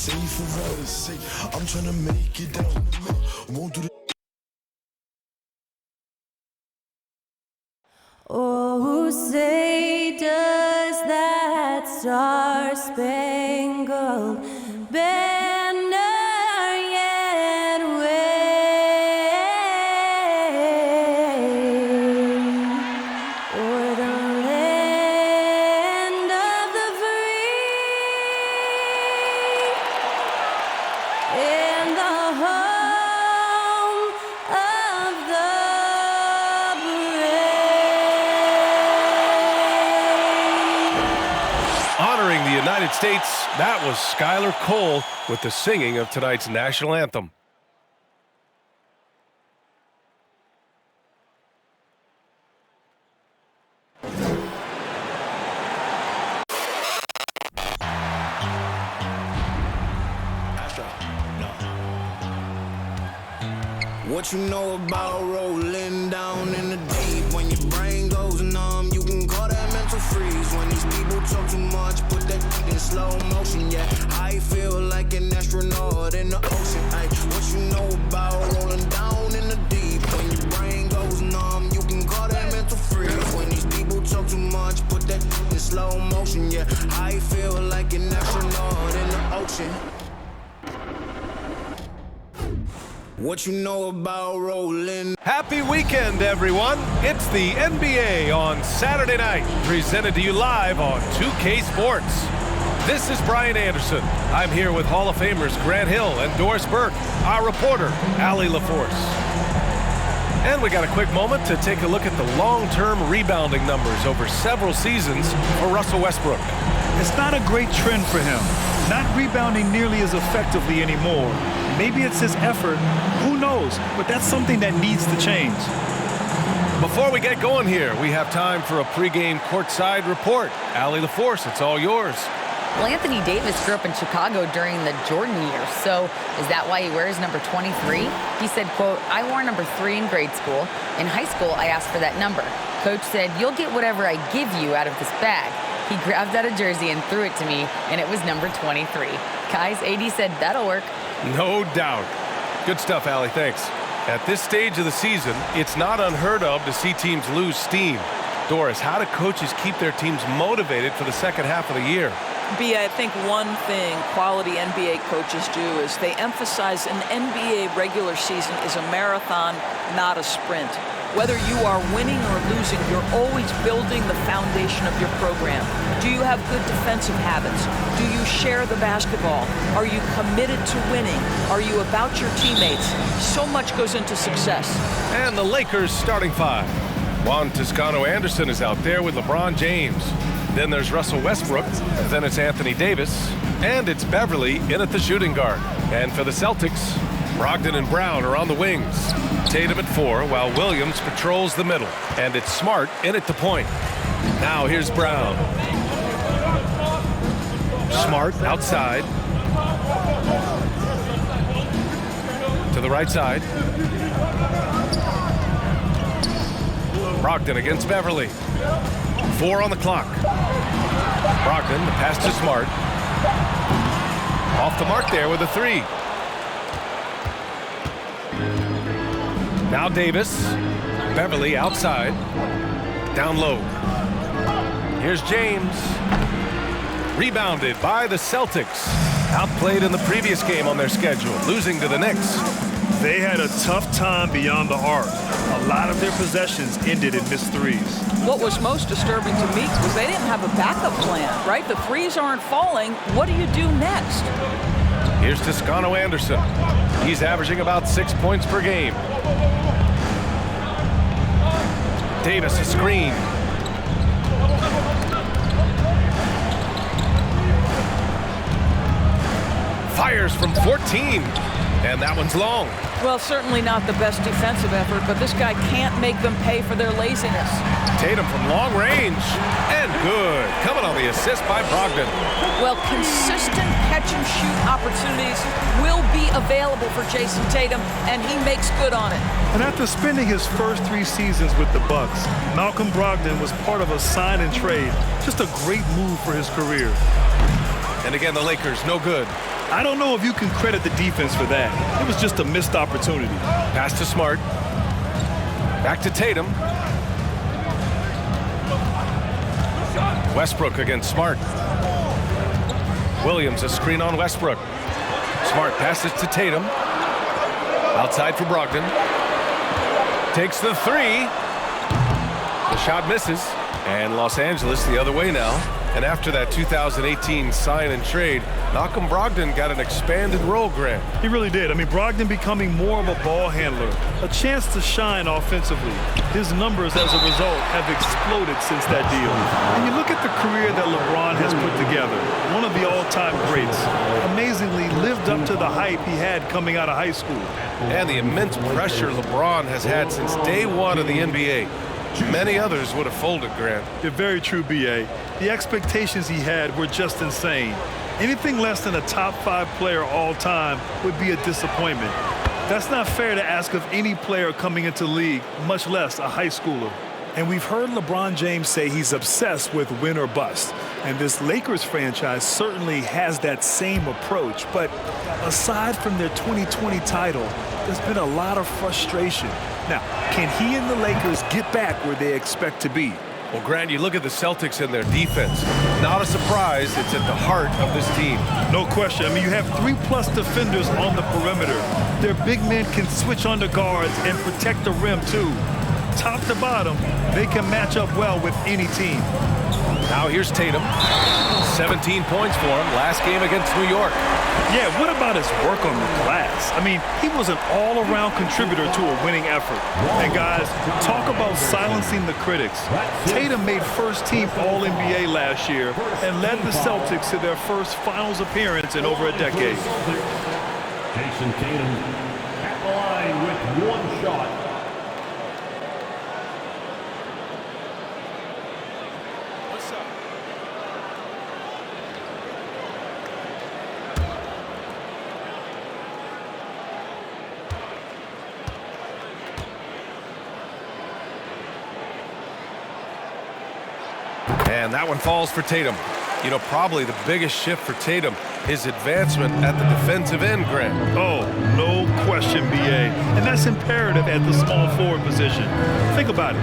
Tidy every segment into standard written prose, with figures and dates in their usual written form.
safe for us. I'm trying to make it out. Won't do the Oh, say does that star-spangled banner yet wave o'er the land of the free and the home of the Honoring the United States, that was Skylar Cole with the singing of tonight's national anthem. What you know about rolling down in the deep? When your brain goes numb, you can call that mental freeze. When these people talk too much, put that in slow motion. Yeah, I feel like an astronaut in the ocean. Ay, what you know about rolling down in the deep? When your brain goes numb, you can call that mental freeze. When these people talk too much, put that in slow motion. Yeah, I feel like an astronaut in the ocean. What you know about rolling? Happy weekend, everyone. It's the NBA on Saturday night, presented to you live on 2K Sports. This is Brian Anderson. I'm here with Hall of Famers Grant Hill and Doris Burke, our reporter, Allie LaForce. And we got a quick moment to take a look at the long-term rebounding numbers over several seasons for Russell Westbrook. It's not a great trend for him. Not rebounding nearly as effectively anymore. Maybe it's his effort. Who knows? But that's something that needs to change. Before we get going here, we have time for a pregame courtside report. Allie LaForce, it's all yours. Well, Anthony Davis grew up in Chicago during the Jordan years, so is that why he wears number 23? He said, quote, "I wore number 3 in grade school. In high school, I asked for that number. Coach said, 'You'll get whatever I give you out of this bag.' He grabbed out a jersey and threw it to me, and it was number 23. Guys, AD said, that'll work." No doubt. Good stuff, Allie. Thanks. At this stage of the season, it's not unheard of to see teams lose steam. Doris, how do coaches keep their teams motivated for the second half of the year? B, I think one thing quality NBA coaches do is they emphasize an NBA regular season is a marathon, not a sprint. Whether you are winning or losing, you're always building the foundation of your program. Do you have good defensive habits? Do you share the basketball? Are you committed to winning? Are you about your teammates? So much goes into success. And the Lakers starting five. Juan Toscano-Anderson is out there with LeBron James. Then there's Russell Westbrook. Then it's Anthony Davis. And it's Beverly in at the shooting guard. And for the Celtics, Brogdon and Brown are on the wings. Tatum at 4, while Williams patrols the middle. And it's Smart in at the point. Now here's Brown. Smart outside. To the right side. Brogdon against Beverly. 4 on the clock. Brogdon, the pass to Smart. Off the mark there with a 3. Now Davis. Beverly outside. Down low. Here's James. Rebounded by the Celtics. Outplayed in the previous game on their schedule, losing to the Knicks. They had a tough time beyond the arc. A lot of their possessions ended in missed threes. What was most disturbing to me was they didn't have a backup plan, right? The threes aren't falling. What do you do next? Here's Toscano-Anderson. He's averaging about 6 points per game. Davis a screen. Fires from 14. And that one's long. Well, certainly not the best defensive effort, but this guy can't make them pay for their laziness. Tatum from long range. And good. Coming on the assist by Brogdon. Well, consistent catch-and-shoot opportunities will be available for Jason Tatum, and he makes good on it. And after spending his first 3 seasons with the Bucks, Malcolm Brogdon was part of a sign and trade. Just a great move for his career. And again, the Lakers no good. I don't know if you can credit the defense for that. It was just a missed opportunity. Pass to Smart. Back to Tatum. Westbrook against Smart. Williams, a screen on Westbrook. Smart passes to Tatum. Outside for Brogdon. Takes the three. The shot misses. And Los Angeles the other way now. And after that 2018 sign and trade, Malcolm Brogdon got an expanded role, Grant. He really did. I mean, Brogdon becoming more of a ball handler, a chance to shine offensively. His numbers as a result have exploded since that deal. And you look at the career that LeBron has put together, one of the all-time greats. Amazingly lived up to the hype he had coming out of high school. And the immense pressure LeBron has had since day one of the NBA. Many others would have folded, Grant. You're very true, B.A. The expectations he had were just insane. Anything less than a top 5 player all time would be a disappointment. That's not fair to ask of any player coming into the league, much less a high schooler. And we've heard LeBron James say he's obsessed with win or bust. And this Lakers franchise certainly has that same approach. But aside from their 2020 title, there's been a lot of frustration. Now, can he and the Lakers get back where they expect to be? Well, Grant, you look at the Celtics and their defense. Not a surprise, it's at the heart of this team. No question. I mean, you have 3+ defenders on the perimeter. Their big men can switch on the guards and protect the rim, too. Top to bottom, they can match up well with any team. Now here's Tatum. 17 points for him last game against New York. Yeah, what about his work on the glass? I mean, he was an all-around contributor to a winning effort. And guys, talk about silencing the critics. Tatum made first-team All-NBA last year and led the Celtics to their first finals appearance in over a decade. Jason Tatum at the line with one shot. And that one falls for Tatum. You know, probably the biggest shift for Tatum, his advancement at the defensive end, Grant. Oh, no question, B.A. And that's imperative at the small forward position. Think about it.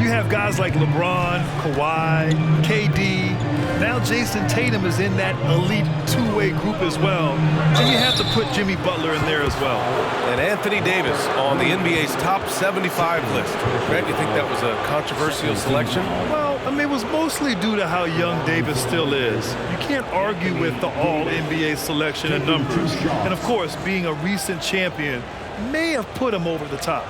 You have guys like LeBron, Kawhi, KD. Now Jason Tatum is in that elite two-way group as well. And you have to put Jimmy Butler in there as well. And Anthony Davis on the NBA's top 75 list. Grant, you think that was a controversial selection? Well, I mean, it was mostly due to how young Davis still is. You can't argue with the All-NBA selection and numbers. And, of course, being a recent champion may have put him over the top.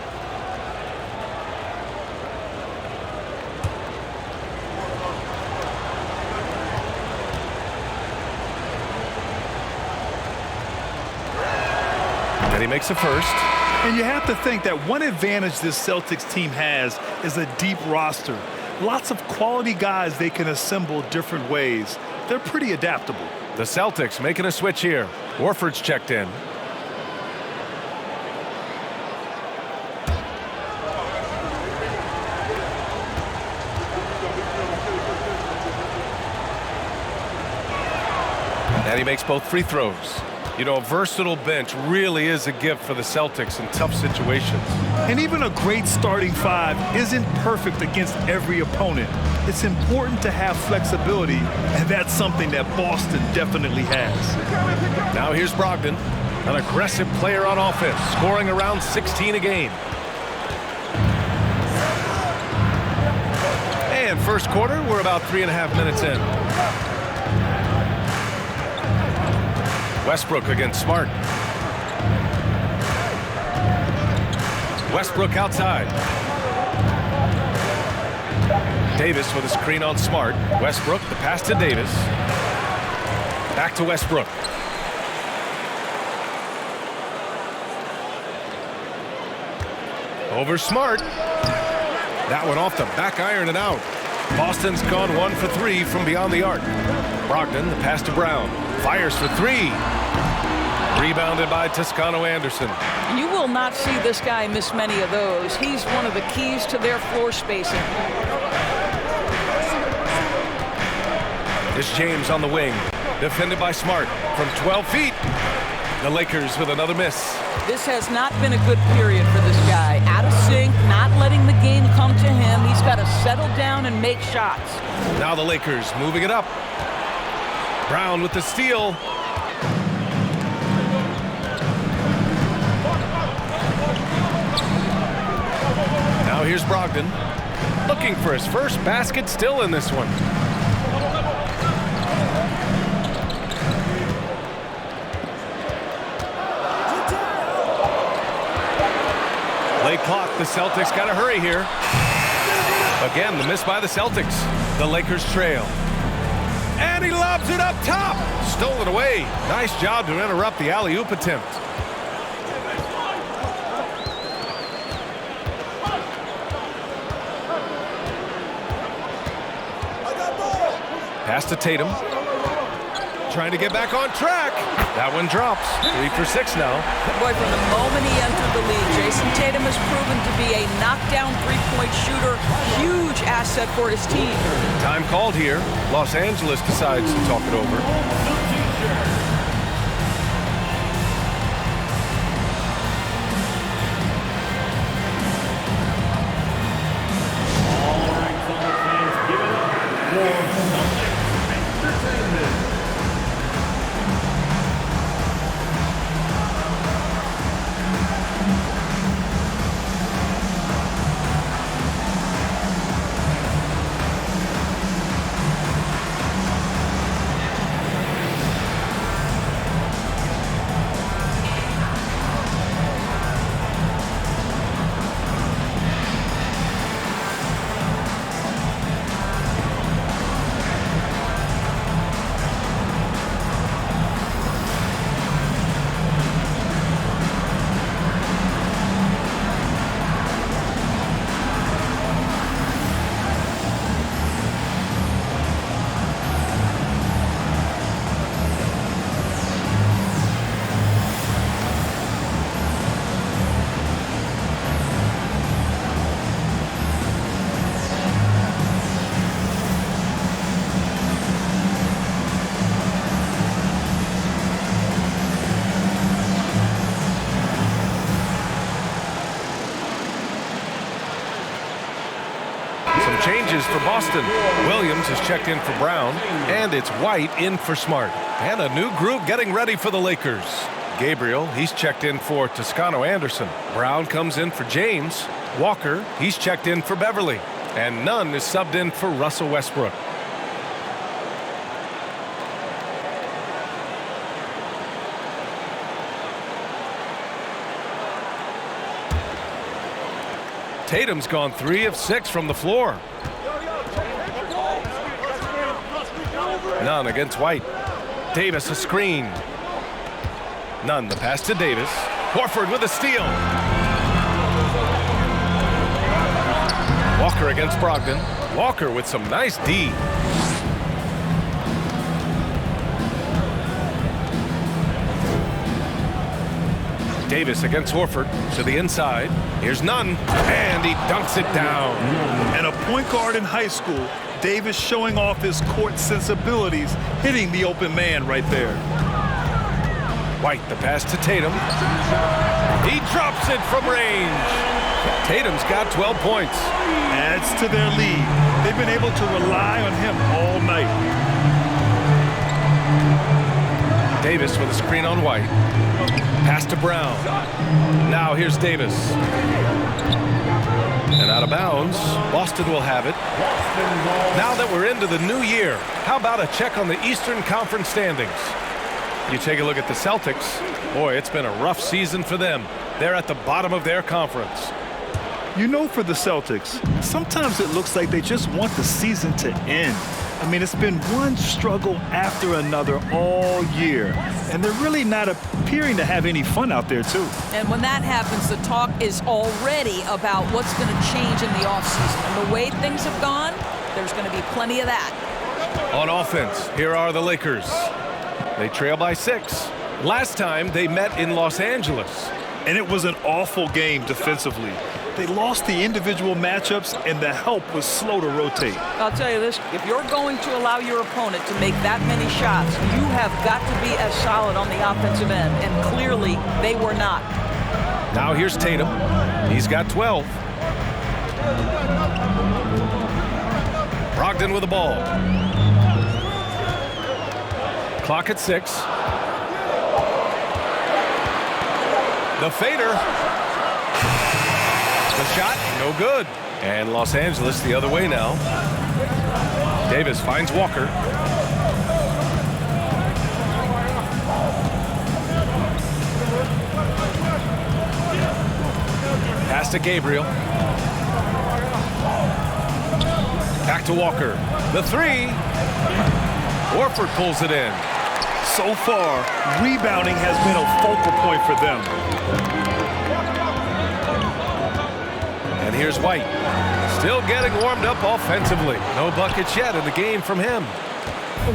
And he makes a first. And you have to think that one advantage this Celtics team has is a deep roster. Lots of quality guys they can assemble different ways. They're pretty adaptable. The Celtics making a switch here. Warford's checked in. And he makes both free throws. You know, a versatile bench really is a gift for the Celtics in tough situations. And even a great starting 5 isn't perfect against every opponent. It's important to have flexibility, and that's something that Boston definitely has. Now here's Brogdon, an aggressive player on offense, scoring around 16 a game. And first quarter, we're about 3.5 minutes in. Westbrook against Smart. Westbrook outside. Davis with a screen on Smart. Westbrook, the pass to Davis. Back to Westbrook. Over Smart. That one off the back iron and out. Boston's gone 1 for 3 from beyond the arc. Brogdon, the pass to Brown. Fires for 3. Rebounded by Toscano Anderson. You will not see this guy miss many of those. He's one of the keys to their floor spacing. It's James on the wing. defended by Smart from 12 feet. The Lakers with another miss. This has not been a good period for this guy. Out of sync, not letting the game come to him. He's got to settle down and make shots. Now the Lakers moving it up. Brown with the steal. Now here's Brogdon, looking for his first basket, still in this one. Late clock, the Celtics got to hurry here. Again, the miss by the Celtics. The Lakers trail. And he lobs it up top. Stolen away. Nice job to interrupt the alley-oop attempt. Pass to Tatum. Trying to get back on track. That one drops. 3 for 6 now. Boy, from the moment he entered the league, Jason Tatum has proven to be a knockdown three-point shooter. Huge asset for his team. Time called here. Los Angeles decides to talk it over. All right, Celtics fans, give it up for Celtics Entertainment. Changes for Boston. Williams has checked in for Brown, and it's White in for Smart. And a new group getting ready for the Lakers. Gabriel, he's checked in for Toscano Anderson. Brown comes in for James. Walker, he's checked in for Beverly. And Nunn is subbed in for Russell Westbrook. Tatum's gone 3 of 6 from the floor. Nunn against White. Davis a screen. Nunn the pass to Davis. Horford with a steal. Walker against Brogdon. Walker with some nice D. Davis against Horford to the inside. Here's Nunn, and he dunks it down. And a point guard in high school, Davis showing off his court sensibilities, hitting the open man right there. White, the pass to Tatum. He drops it from range. Tatum's got 12 points. Adds to their lead. They've been able to rely on him all night. Davis with a screen on White. Pass to Brown. Now here's Davis. And out of bounds. Boston will have it. Now that we're into the new year, how about a check on the Eastern Conference standings? You take a look at the Celtics. Boy, it's been a rough season for them. They're at the bottom of their conference. You know, for the Celtics, sometimes it looks like they just want the season to end. I mean, it's been one struggle after another all year, and they're really not appearing to have any fun out there, too. And when that happens, the talk is already about what's going to change in the offseason. And the way things have gone, there's going to be plenty of that. On offense, here are the Lakers. They trail by 6. Last time they met in Los Angeles. and it was an awful game defensively. They lost the individual matchups, and the help was slow to rotate. I'll tell you this, if you're going to allow your opponent to make that many shots, you have got to be as solid on the offensive end, and clearly they were not. Now here's Tatum. He's got 12. Brogdon with the ball. Clock at 6. The fader. The shot, no good. And Los Angeles the other way now. Davis finds Walker. Pass to Gabriel. Back to Walker. The 3. Horford pulls it in. So far, rebounding has been a focal point for them. And here's White. Still getting warmed up offensively. No buckets yet in the game from him.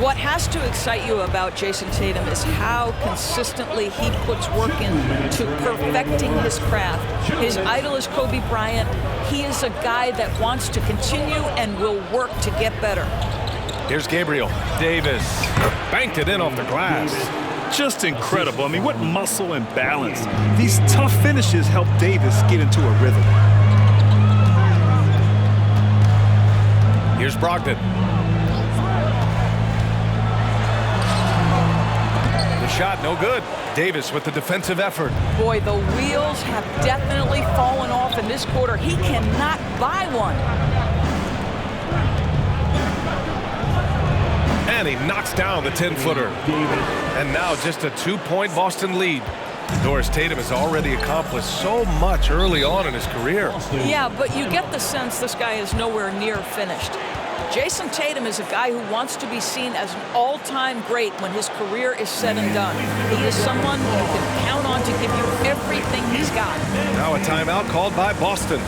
What has to excite you about Jason Tatum is how consistently he puts work into perfecting his craft. His idol is Kobe Bryant. He is a guy that wants to continue and will work to get better. Here's Gabriel. Davis banked it in off the glass. Just incredible. I mean, what muscle and balance. These tough finishes help Davis get into a rhythm. Here's Brogdon. The shot, no good. Davis with the defensive effort. Boy, the wheels have definitely fallen off in this quarter. He cannot buy one. And he knocks down the 10-footer. And now just a 2-point Boston lead. Doris, Tatum has already accomplished so much early on in his career. Yeah, but you get the sense this guy is nowhere near finished. Jason Tatum is a guy who wants to be seen as an all-time great when his career is said and done. He is someone you can count on to give you everything he's got. Now a timeout called by Boston.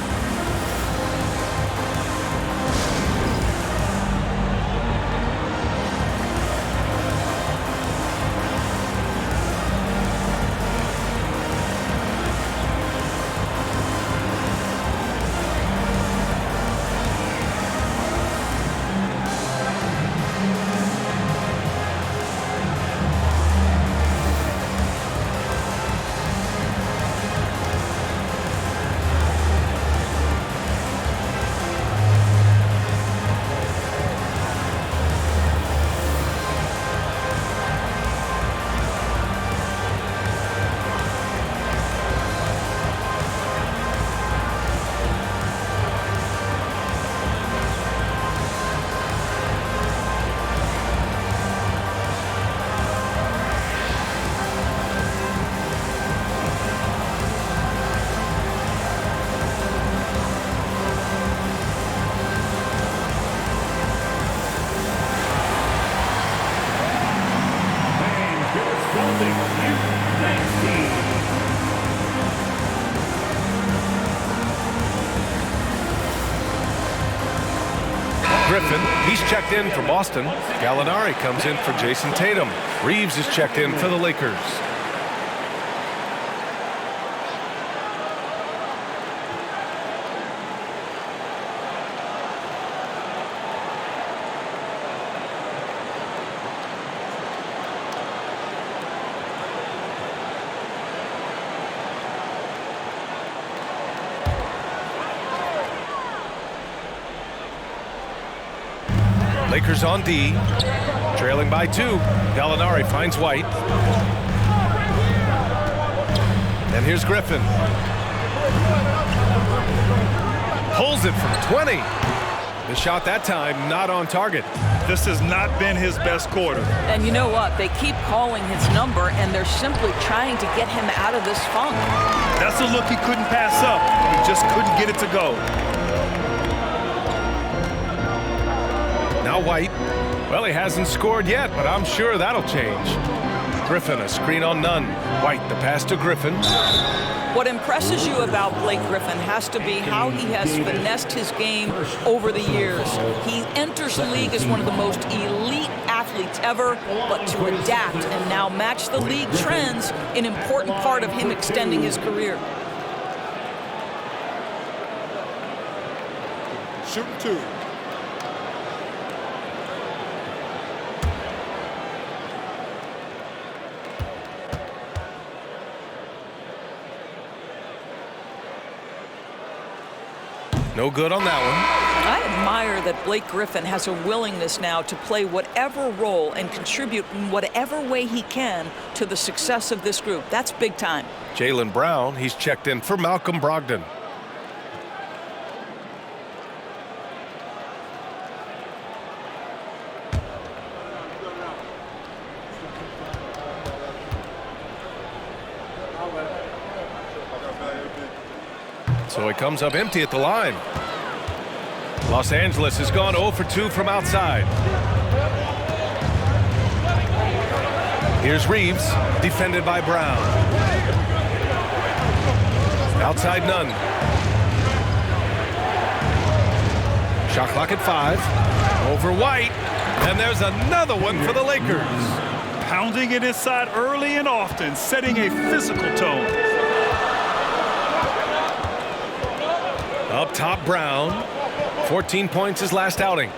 Griffin, he's checked in for Boston. Gallinari comes in for Jason Tatum. Reeves is checked in for the Lakers. Lakers on D, trailing by 2. Gallinari finds White. And here's Griffin. Pulls it from 20. The shot that time not on target. This has not been his best quarter. And you know what? They keep calling his number, and they're simply trying to get him out of this funk. That's a look he couldn't pass up. He just couldn't get it to go. Now White. Well, he hasn't scored yet, but I'm sure that'll change. Griffin, a screen on none. White, the pass to Griffin. What impresses you about Blake Griffin has to be how he has finessed his game over the years. He enters the league as one of the most elite athletes athletes ever, but to adapt and now match the league trends, an important part of him extending his career. Shooting 2. No good on that one. I admire that Blake Griffin has a willingness now to play whatever role and contribute in whatever way he can to the success of this group. That's big time. Jaylen Brown, he's checked in for Malcolm Brogdon. So he comes up empty at the line. Los Angeles has gone 0 for 2 from outside. Here's Reeves, defended by Brown. Outside none. Shot clock at 5. Over White. And there's another one for the Lakers. Pounding it inside early and often, setting a physical tone. Up top, Brown. 14 points his last outing.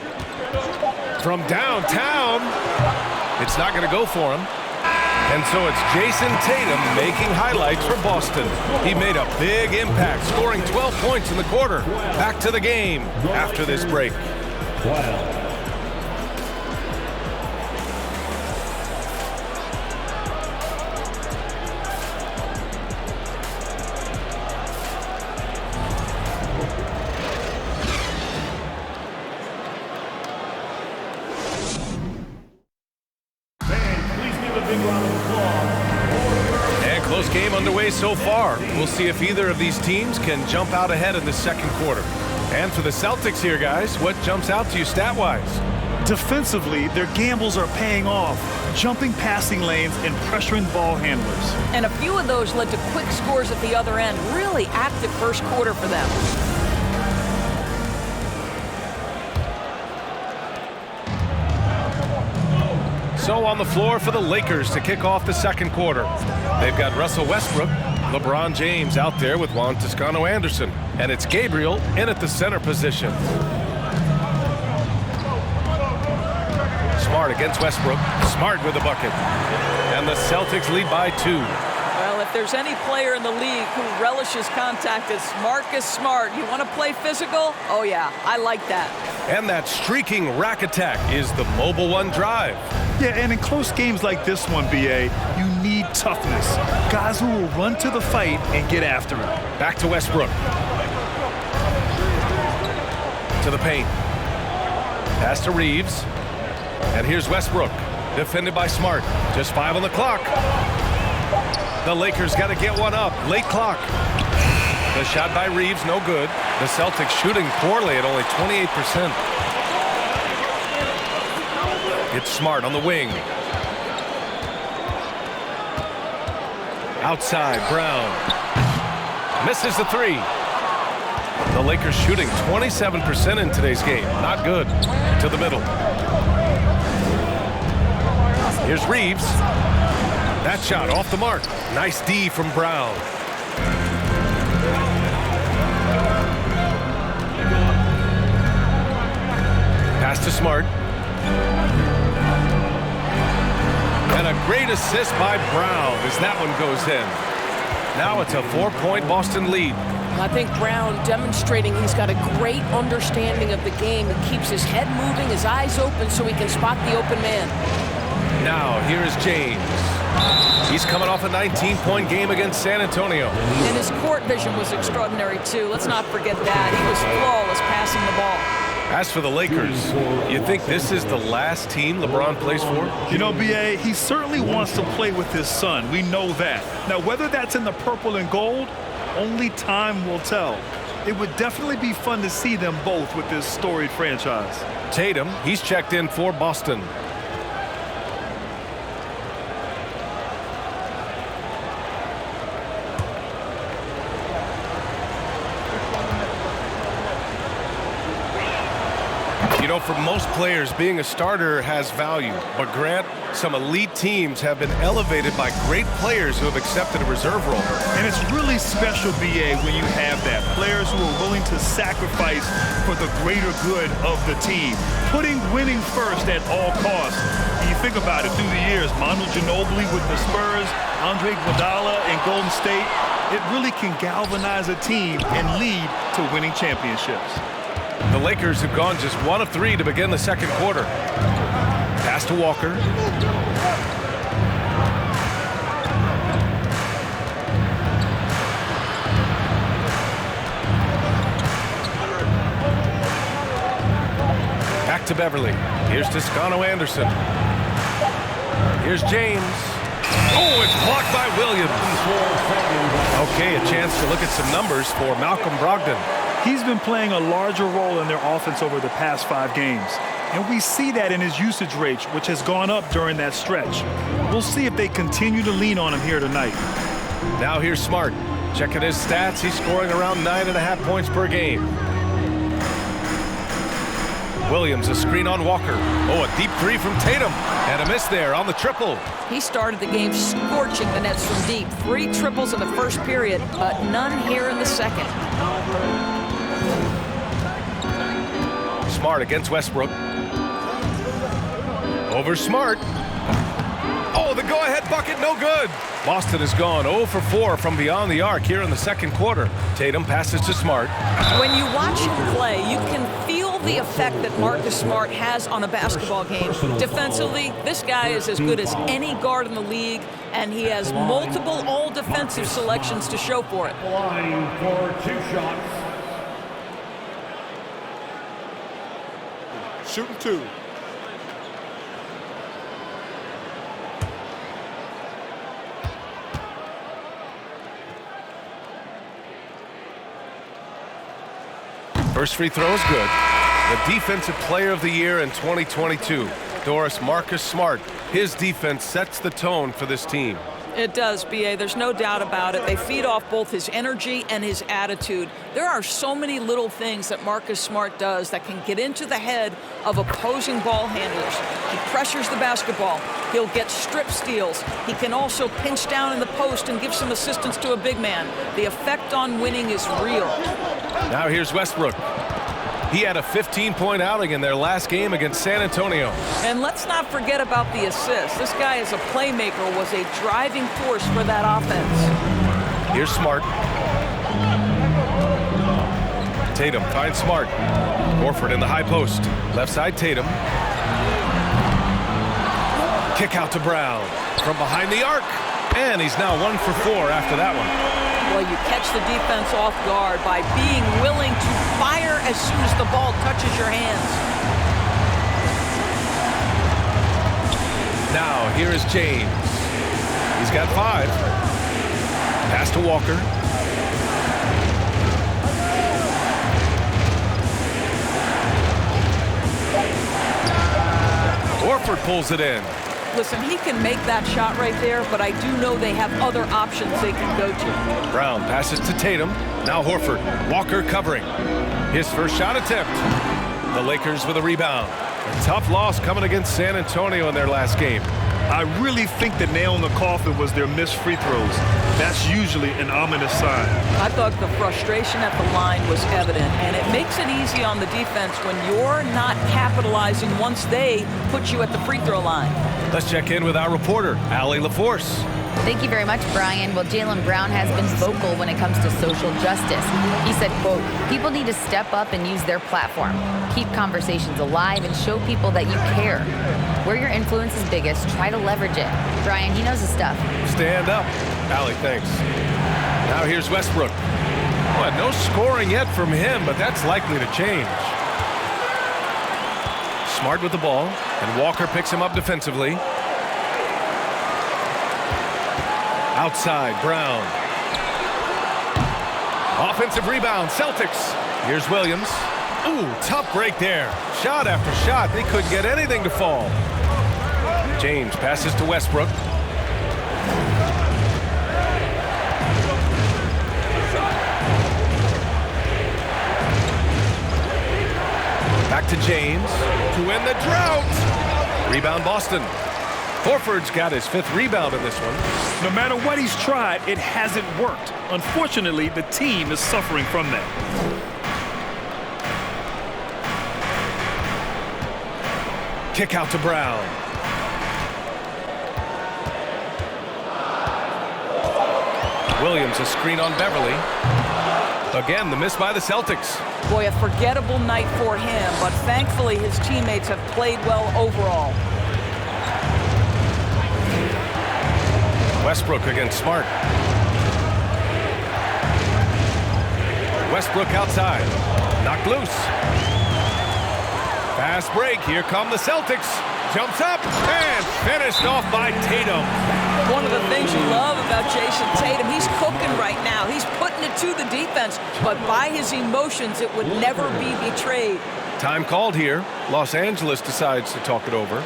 From downtown, it's not going to go for him. And so it's Jason Tatum making highlights for Boston. He made a big impact, scoring 12 points in the quarter. Back to the game after this break. Wow. Game underway so far. We'll see if either of these teams can jump out ahead in the second quarter. And for the Celtics here, guys, what jumps out to you stat-wise? Defensively, their gambles are paying off, jumping passing lanes and pressuring ball handlers. And a few of those led to quick scores at the other end. Really active first quarter for them. So on the floor for the Lakers to kick off the second quarter. They've got Russell Westbrook, LeBron James out there with Juan Toscano-Anderson. And it's Gabriel in at the center position. Smart against Westbrook. Smart with the bucket. And the Celtics lead by 2. Well, if there's any player in the league who relishes contact, it's Marcus Smart. You want to play physical? Oh, yeah, I like that. And that streaking rack attack is the Mobile One drive. Yeah, and in close games like this one, BA, you need toughness. Guys who will run to the fight and get after it. Back to Westbrook. To the paint. Pass to Reeves. And here's Westbrook, defended by Smart. Just 5 on the clock. The Lakers got to get one up. Late clock. The shot by Reeves, no good. The Celtics shooting poorly at only 28%. It's Smart on the wing. Outside, Brown. Misses the 3. The Lakers shooting 27% in today's game. Not good. To the middle. Here's Reeves. That shot off the mark. Nice D from Brown. Pass to Smart. And a great assist by Brown as that one goes in. Now it's a 4-point Boston lead. I think Brown demonstrating he's got a great understanding of the game. He keeps his head moving, his eyes open so he can spot the open man. Now here is James. He's coming off a 19-point game against San Antonio. And his court vision was extraordinary, too. Let's not forget that. He was flawless passing the ball. As for the Lakers, you think this is the last team LeBron plays for? You know, BA, he certainly wants to play with his son. We know that. Now, whether that's in the purple and gold, only time will tell. It would definitely be fun to see them both with this storied franchise. Tatum, he's checked in for Boston. know, for most players, being a starter has value. But Grant, some elite teams have been elevated by great players who have accepted a reserve role. And it's really special, BA, when you have that. Players who are willing to sacrifice for the greater good of the team. Putting winning first at all costs. When you think about it, through the years, Manu Ginobili with the Spurs, Andre Iguodala in Golden State, it really can galvanize a team and lead to winning championships. The Lakers have gone just 1 of 3 to begin the second quarter. Pass to Walker. Back to Beverly. Here's Toscano Anderson. Here's James. Oh, it's blocked by Williams. Okay, a chance to look at some numbers for Malcolm Brogdon. He's been playing a larger role in their offense over the past 5 games. And we see that in his usage rate, which has gone up during that stretch. We'll see if they continue to lean on him here tonight. Now here's Smart. Checking his stats, he's scoring around 9.5 points per game. Williams, a screen on Walker. Oh, a deep 3 from Tatum. And a miss there on the triple. He started the game scorching the nets from deep. 3 triples in the first period, but none here in the second. Smart against Westbrook. Over Smart. Oh, the go-ahead bucket, no good. Boston has gone 0 for 4 from beyond the arc here in the second quarter. Tatum passes to Smart. When you watch him play, you can feel the effect that Marcus Smart has on a basketball game. Defensively, this guy is as good as any guard in the league, and he has multiple all-defensive selections to show for it. Line for 2 shots. Shooting 2. First free throw is good. The Defensive Player of the Year in 2022, Doris Marcus Smart. His defense sets the tone for this team. It does, B.A. There's no doubt about it. They feed off both his energy and his attitude. There are so many little things that Marcus Smart does that can get into the head of opposing ball handlers. He pressures the basketball. He'll get strip steals. He can also pinch down in the post and give some assistance to a big man. The effect on winning is real. Now here's Westbrook. He had a 15-point outing in their last game against San Antonio. And let's not forget about the assist. This guy is a playmaker, was a driving force for that offense. Here's Smart. Tatum finds Smart. Horford in the high post. Left side Tatum. Kick out to Brown. From behind the arc. And he's now 1 for 4 after that one. Well, you catch the defense off guard by being willing to fire as soon as the ball touches your hands. Now, here is James. He's got 5. Pass to Walker. Horford pulls it in. Listen, he can make that shot right there, but I do know they have other options they can go to. Brown passes to Tatum. Now Horford. Walker covering. His first shot attempt. The Lakers with a rebound. A tough loss coming against San Antonio in their last game. I really think the nail in the coffin was their missed free throws. That's usually an ominous sign. I thought the frustration at the line was evident, and it makes it easy on the defense when you're not capitalizing once they put you at the free throw line. Let's check in with our reporter, Allie LaForce. Thank you very much, Brian. Well, Jaylen Brown has been vocal when it comes to social justice. He said, quote, "People need to step up and use their platform. Keep conversations alive and show people that you care. Where your influence is biggest, try to leverage it." Brian, he knows his stuff. Stand up. Allie, thanks. Now here's Westbrook. Well, no scoring yet from him, but that's likely to change. Smart with the ball, and Walker picks him up defensively. Outside, Brown. Offensive rebound, Celtics. Here's Williams. Ooh, tough break there. Shot after shot, they couldn't get anything to fall. James passes to Westbrook. Back to James to win the drought. Rebound Boston. Horford's got his 5th rebound in this one. No matter what he's tried, it hasn't worked. Unfortunately, the team is suffering from that. Kick out to Brown. Williams, a screen on Beverly. Again, the miss by the Celtics. Boy, a forgettable night for him, but thankfully his teammates have played well overall. Westbrook against Smart. Westbrook outside. Knocked loose. Fast break. Here come the Celtics. Jumps up and finished off by Tatum. One of the things you love about Jason Tatum, he's cooking right now. He's putting it to the defense, but by his emotions, it would never be betrayed. Time called here. Los Angeles decides to talk it over.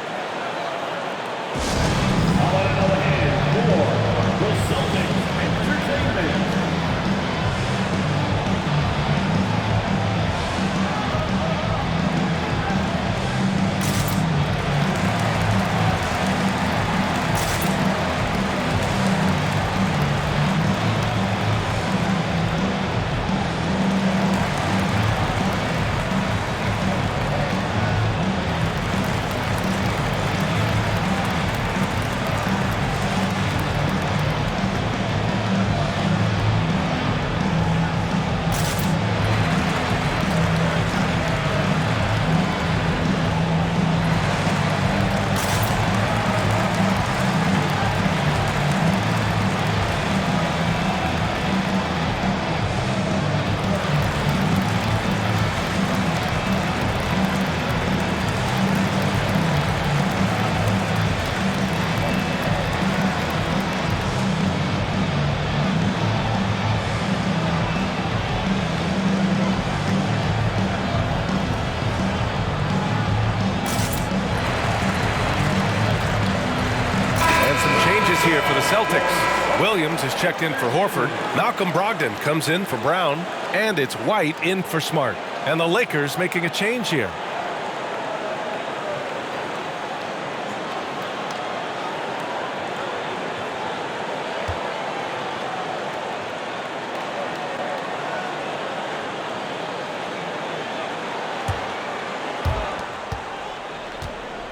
Here for the Celtics. Williams is checked in for Horford. Malcolm Brogdon comes in for Brown. And it's White in for Smart. And the Lakers making a change here.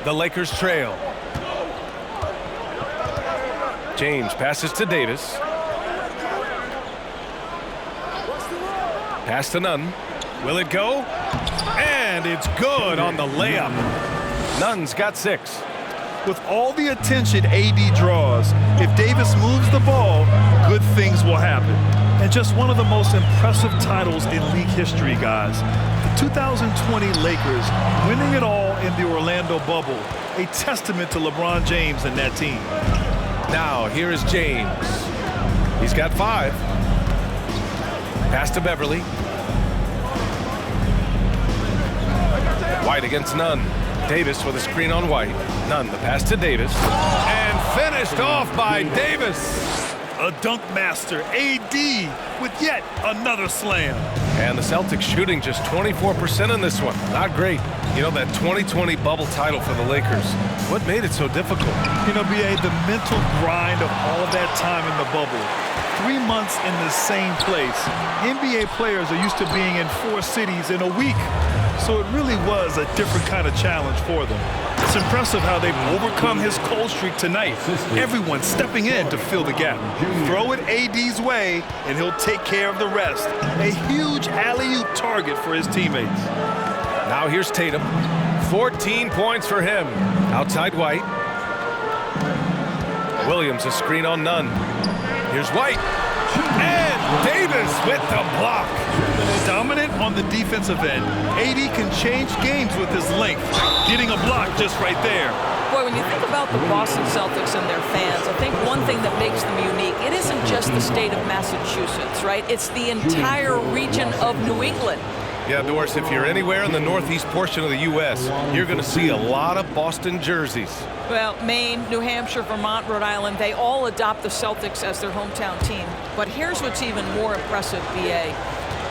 The Lakers trail. James passes to Davis. Pass to Nunn. Will it go? And it's good on the layup. Nunn's got 6. With all the attention AD draws, if Davis moves the ball, good things will happen. And just one of the most impressive titles in league history, guys. The 2020 Lakers winning it all in the Orlando bubble. A testament to LeBron James and that team. Now, here is James. He's got 5. Pass to Beverly. White against Nunn. Davis with a screen on White. Nunn, the pass to Davis. And finished off by Davis. A dunk master, AD, with yet another slam. And the Celtics shooting just 24% in this one. Not great. You know, that 2020 bubble title for the Lakers. What made it so difficult? You know, BA, the mental grind of all of that time in the bubble. 3 months in the same place. NBA players are used to being in 4 cities in a week. So it really was a different kind of challenge for them. It's impressive how they've overcome his cold streak tonight. Everyone stepping in to fill the gap. Throw it AD's way, and he'll take care of the rest. A huge alley-oop target for his teammates. Now here's Tatum. 14 points for him. Outside White. Williams, a screen on Nunn. Here's White. And Davis with the block. Dominant on the defensive end. AD can change games with his length. Getting a block just right there. Boy, when you think about the Boston Celtics and their fans, I think one thing that makes them unique, it isn't just the state of Massachusetts, right? It's the entire region of New England. Yeah, Doris, if you're anywhere in the northeast portion of the U.S., you're going to see a lot of Boston jerseys. Well, Maine, New Hampshire, Vermont, Rhode Island, they all adopt the Celtics as their hometown team. But here's what's even more impressive, BA.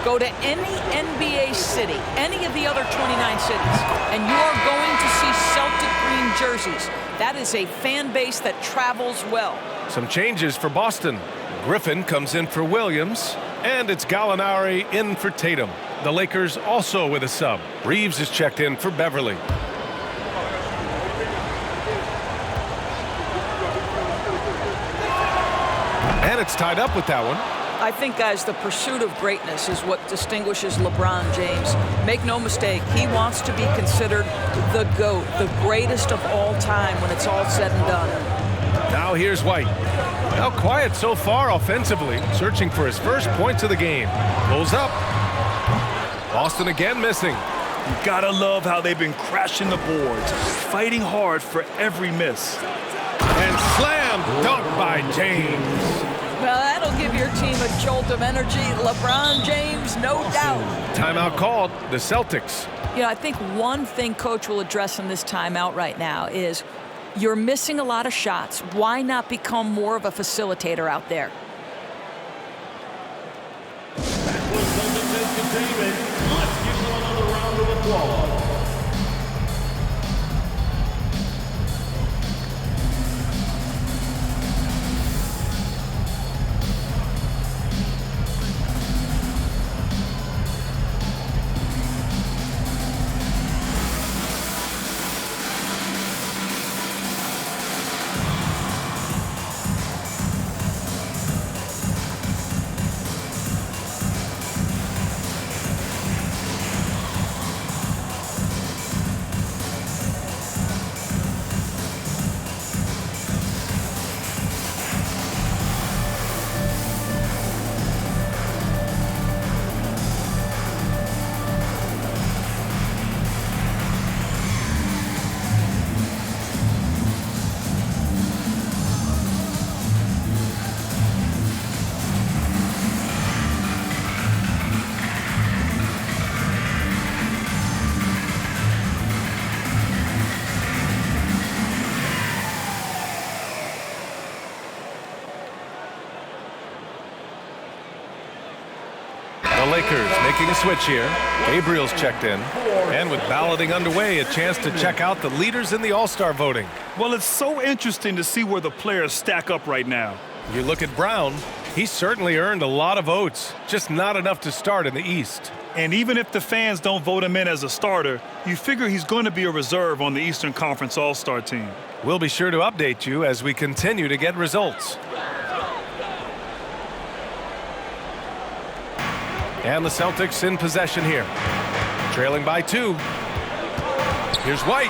Go to any NBA city, any of the other 29 cities, and you are going to see Celtic green jerseys. That is a fan base that travels well. Some changes for Boston. Griffin comes in for Williams, and it's Gallinari in for Tatum. The Lakers also with a sub. Reeves is checked in for Beverly. And it's tied up with that one. I think, guys, the pursuit of greatness is what distinguishes LeBron James. Make no mistake, he wants to be considered the GOAT, the greatest of all time when it's all said and done. Now here's White. Now quiet so far offensively, searching for his first points of the game. Pulls up. Boston again missing. You gotta love how they've been crashing the boards, fighting hard for every miss. And slam dunk by James. Well, that'll give your team a jolt of energy. LeBron James, no doubt. Timeout called, the Celtics. You know, I think one thing Coach will address in this timeout right now is you're missing a lot of shots. Why not become more of a facilitator out there? That was Celtics entertainment. Let's give them another round of applause. The Lakers making a switch here. Gabriel's checked in. And with balloting underway, a chance to check out the leaders in the All-Star voting. Well, it's so interesting to see where the players stack up right now. You look at Brown, he's certainly earned a lot of votes, just not enough to start in the East. And even if the fans don't vote him in as a starter, you figure he's going to be a reserve on the Eastern Conference All-Star team. We'll be sure to update you as we continue to get results. And the Celtics in possession here. Trailing by 2. Here's White.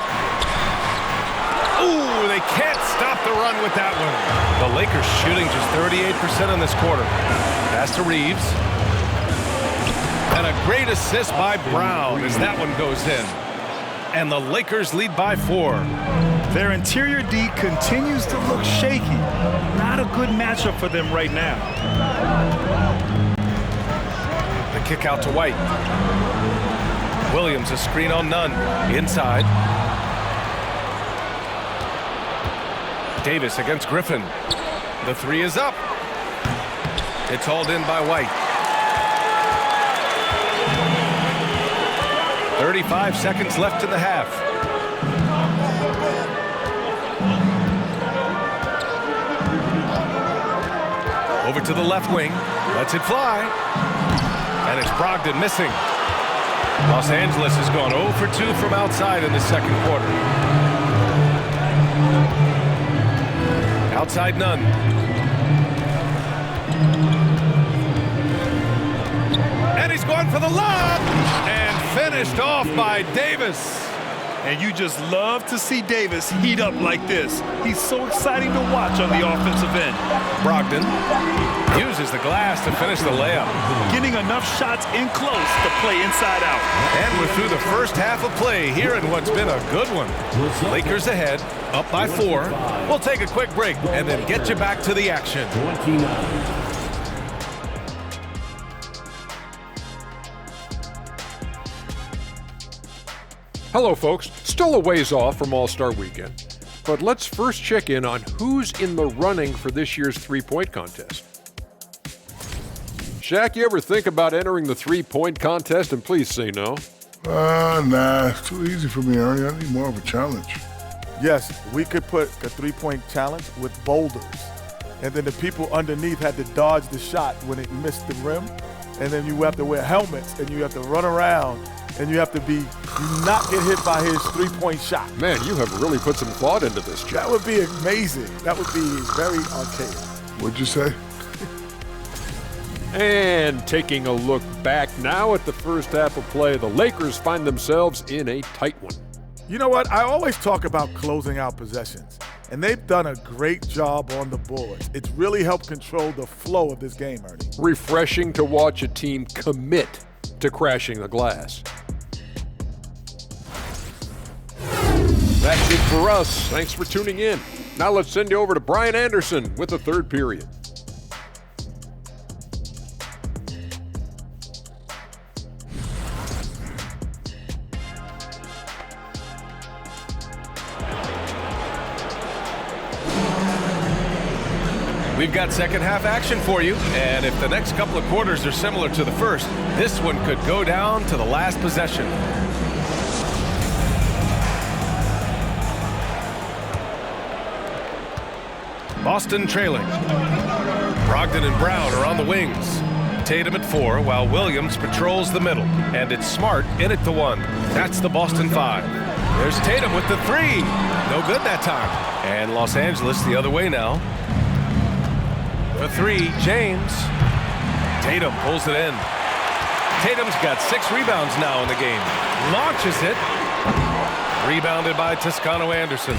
Ooh, they can't stop the run with that one. The Lakers shooting just 38% in this quarter. Pass to Reeves. And a great assist by Brown as that one goes in. And the Lakers lead by 4. Their interior D continues to look shaky. Not a good matchup for them right now. The kick out to White. Williams a screen on Nunn. Inside. Davis against Griffin. The 3 is up. It's hauled in by White. 35 seconds left in the half. Over to the left wing. Lets it fly. And it's Brogdon missing. Los Angeles has gone 0 for 2 from outside in the second quarter. Outside Nunn. And he's going for the lob. And finished off by Davis. And you just love to see Davis heat up like this. He's so exciting to watch on the offensive end. Brogdon uses the glass to finish the layup. Getting enough shots in close to play inside out. And we're through the first half of play here in what's been a good one. Lakers ahead, up by 4. We'll take a quick break and then get you back to the action. 29. Hello, folks. Still a ways off from All-Star Weekend, but let's first check in on who's in the running for this year's three-point contest. Shaq, you ever think about entering the three-point contest? And please say no. Nah, it's too easy for me, Ernie. I need more of a challenge. Yes, we could put a three-point challenge with boulders. And then the people underneath had to dodge the shot when it missed the rim. And then you have to wear helmets and you have to run around and you have to not get hit by his three-point shot. Man, you have really put some thought into this, Jack. That would be amazing. That would be very archaic. What'd you say? And taking a look back now at the first half of play, the Lakers find themselves in a tight one. You know what? I always talk about closing out possessions, and they've done a great job on the boards. It's really helped control the flow of this game, Ernie. Refreshing to watch a team commit to crashing the glass. That's it for us. Thanks for tuning in. Now let's send you over to Brian Anderson with the third period. We've got second half action for you, and if the next couple of quarters are similar to the first, this one could go down to the last possession. Boston trailing. Brogdon and Brown are on the wings. Tatum at 4, while Williams patrols the middle, and it's Smart in at the 1. That's the Boston 5. There's Tatum with the 3. No good that time. And Los Angeles the other way now. The 3, James. Tatum pulls it in. Tatum's got 6 rebounds now in the game. Launches it. Rebounded by Toscano-Anderson.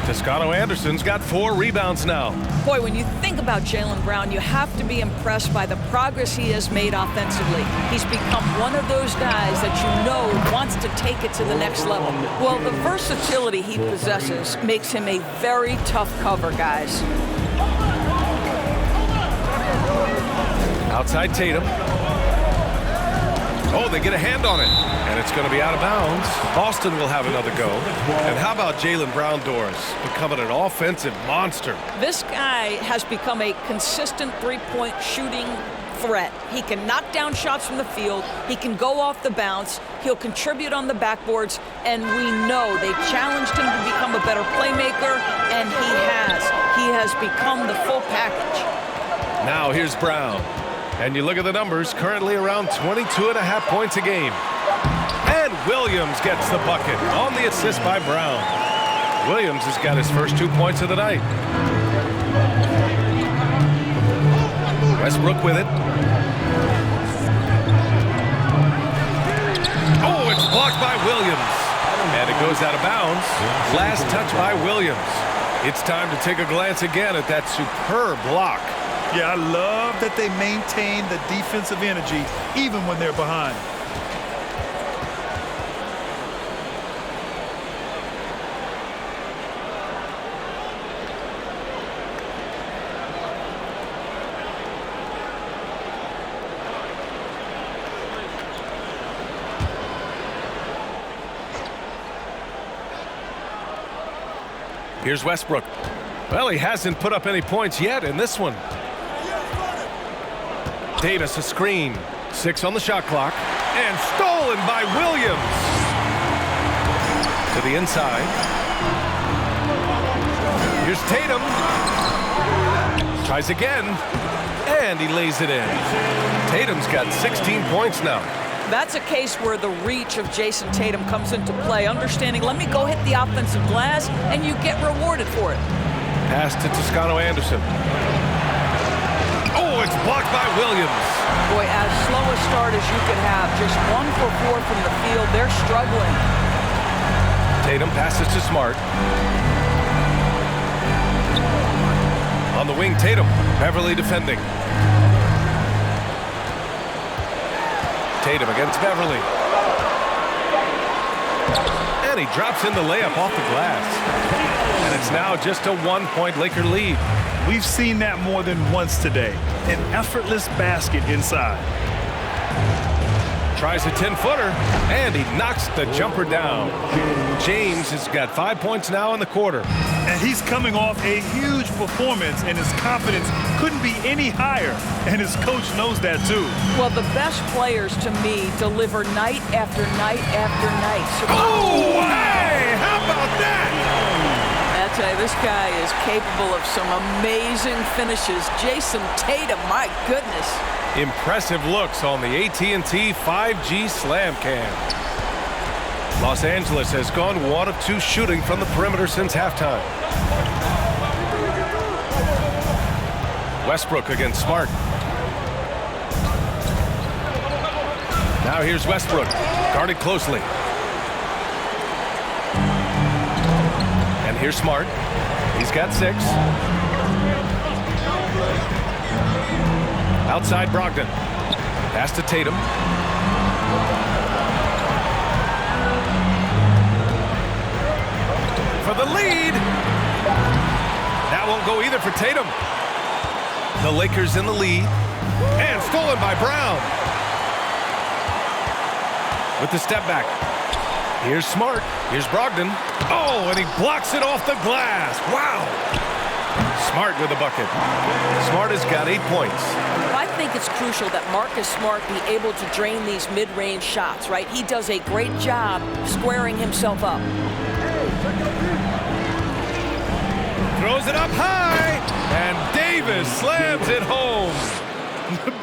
Toscano-Anderson's got 4 rebounds now. Boy, when you think about Jaylen Brown, you have to be impressed by the progress he has made offensively. He's become one of those guys that you know wants to take it to the next level. Well, the versatility he possesses makes him a very tough cover, guys. Outside Tatum. Oh, they get a hand on it. And it's going to be out of bounds. Boston will have another go. And how about Jaylen Brown, Doris, becoming an offensive monster? This guy has become a consistent three-point shooting threat. He can knock down shots from the field. He can go off the bounce. He'll contribute on the backboards. And we know they challenged him to become a better playmaker, and he has. He has become the full package. Now here's Brown. And you look at the numbers, currently around 22.5 points a game. And Williams gets the bucket on the assist by Brown. Williams has got his first 2 points of the night. Westbrook with it. Oh, it's blocked by Williams. And it goes out of bounds. Last touch by Williams. It's time to take a glance again at that superb block. Yeah, I love that they maintain the defensive energy even when they're behind. Here's Westbrook. Well, he hasn't put up any points yet in this one. Davis a screen. 6 on the shot clock. And stolen by Williams. To the inside. Here's Tatum. Tries again. And he lays it in. Tatum's got 16 points now. That's a case where the reach of Jason Tatum comes into play. Understanding, let me go hit the offensive glass, and you get rewarded for it. Pass to Toscano-Anderson. Oh, it's blocked by Williams. Boy, as slow a start as you could have. Just 1 for 4 from the field. They're struggling. Tatum passes to Smart. On the wing, Tatum. Beverly defending. Tatum against Beverly. And he drops in the layup off the glass. And it's now just a 1-point Laker lead. We've seen that more than once today. An effortless basket inside. Tries a 10-footer, and he knocks the jumper down. James has got 5 points now in the quarter. And he's coming off a huge performance, and his confidence couldn't be any higher, and his coach knows that too. Well, the best players to me deliver night after night after night. So Oh, hey, how about that? I tell you, this guy is capable of some amazing finishes. Jason Tatum, my goodness. Impressive looks on the AT&T 5G Slam Cam. Los Angeles has gone 1 of 2 shooting from the perimeter since halftime. Westbrook against Smart. Now here's Westbrook, guarded closely. And here's Smart. He's got 6. Outside Brogdon. Pass to Tatum. For the lead. That won't go either for Tatum. The Lakers in the lead. And stolen by Brown. With the step back. Here's Smart. Here's Brogdon. Oh, and he blocks it off the glass. Wow. Smart with a bucket. Smart has got 8 points. I think it's crucial that Marcus Smart be able to drain these mid-range shots, right? He does a great job squaring himself up. Throws it up high, and Davis slams it home.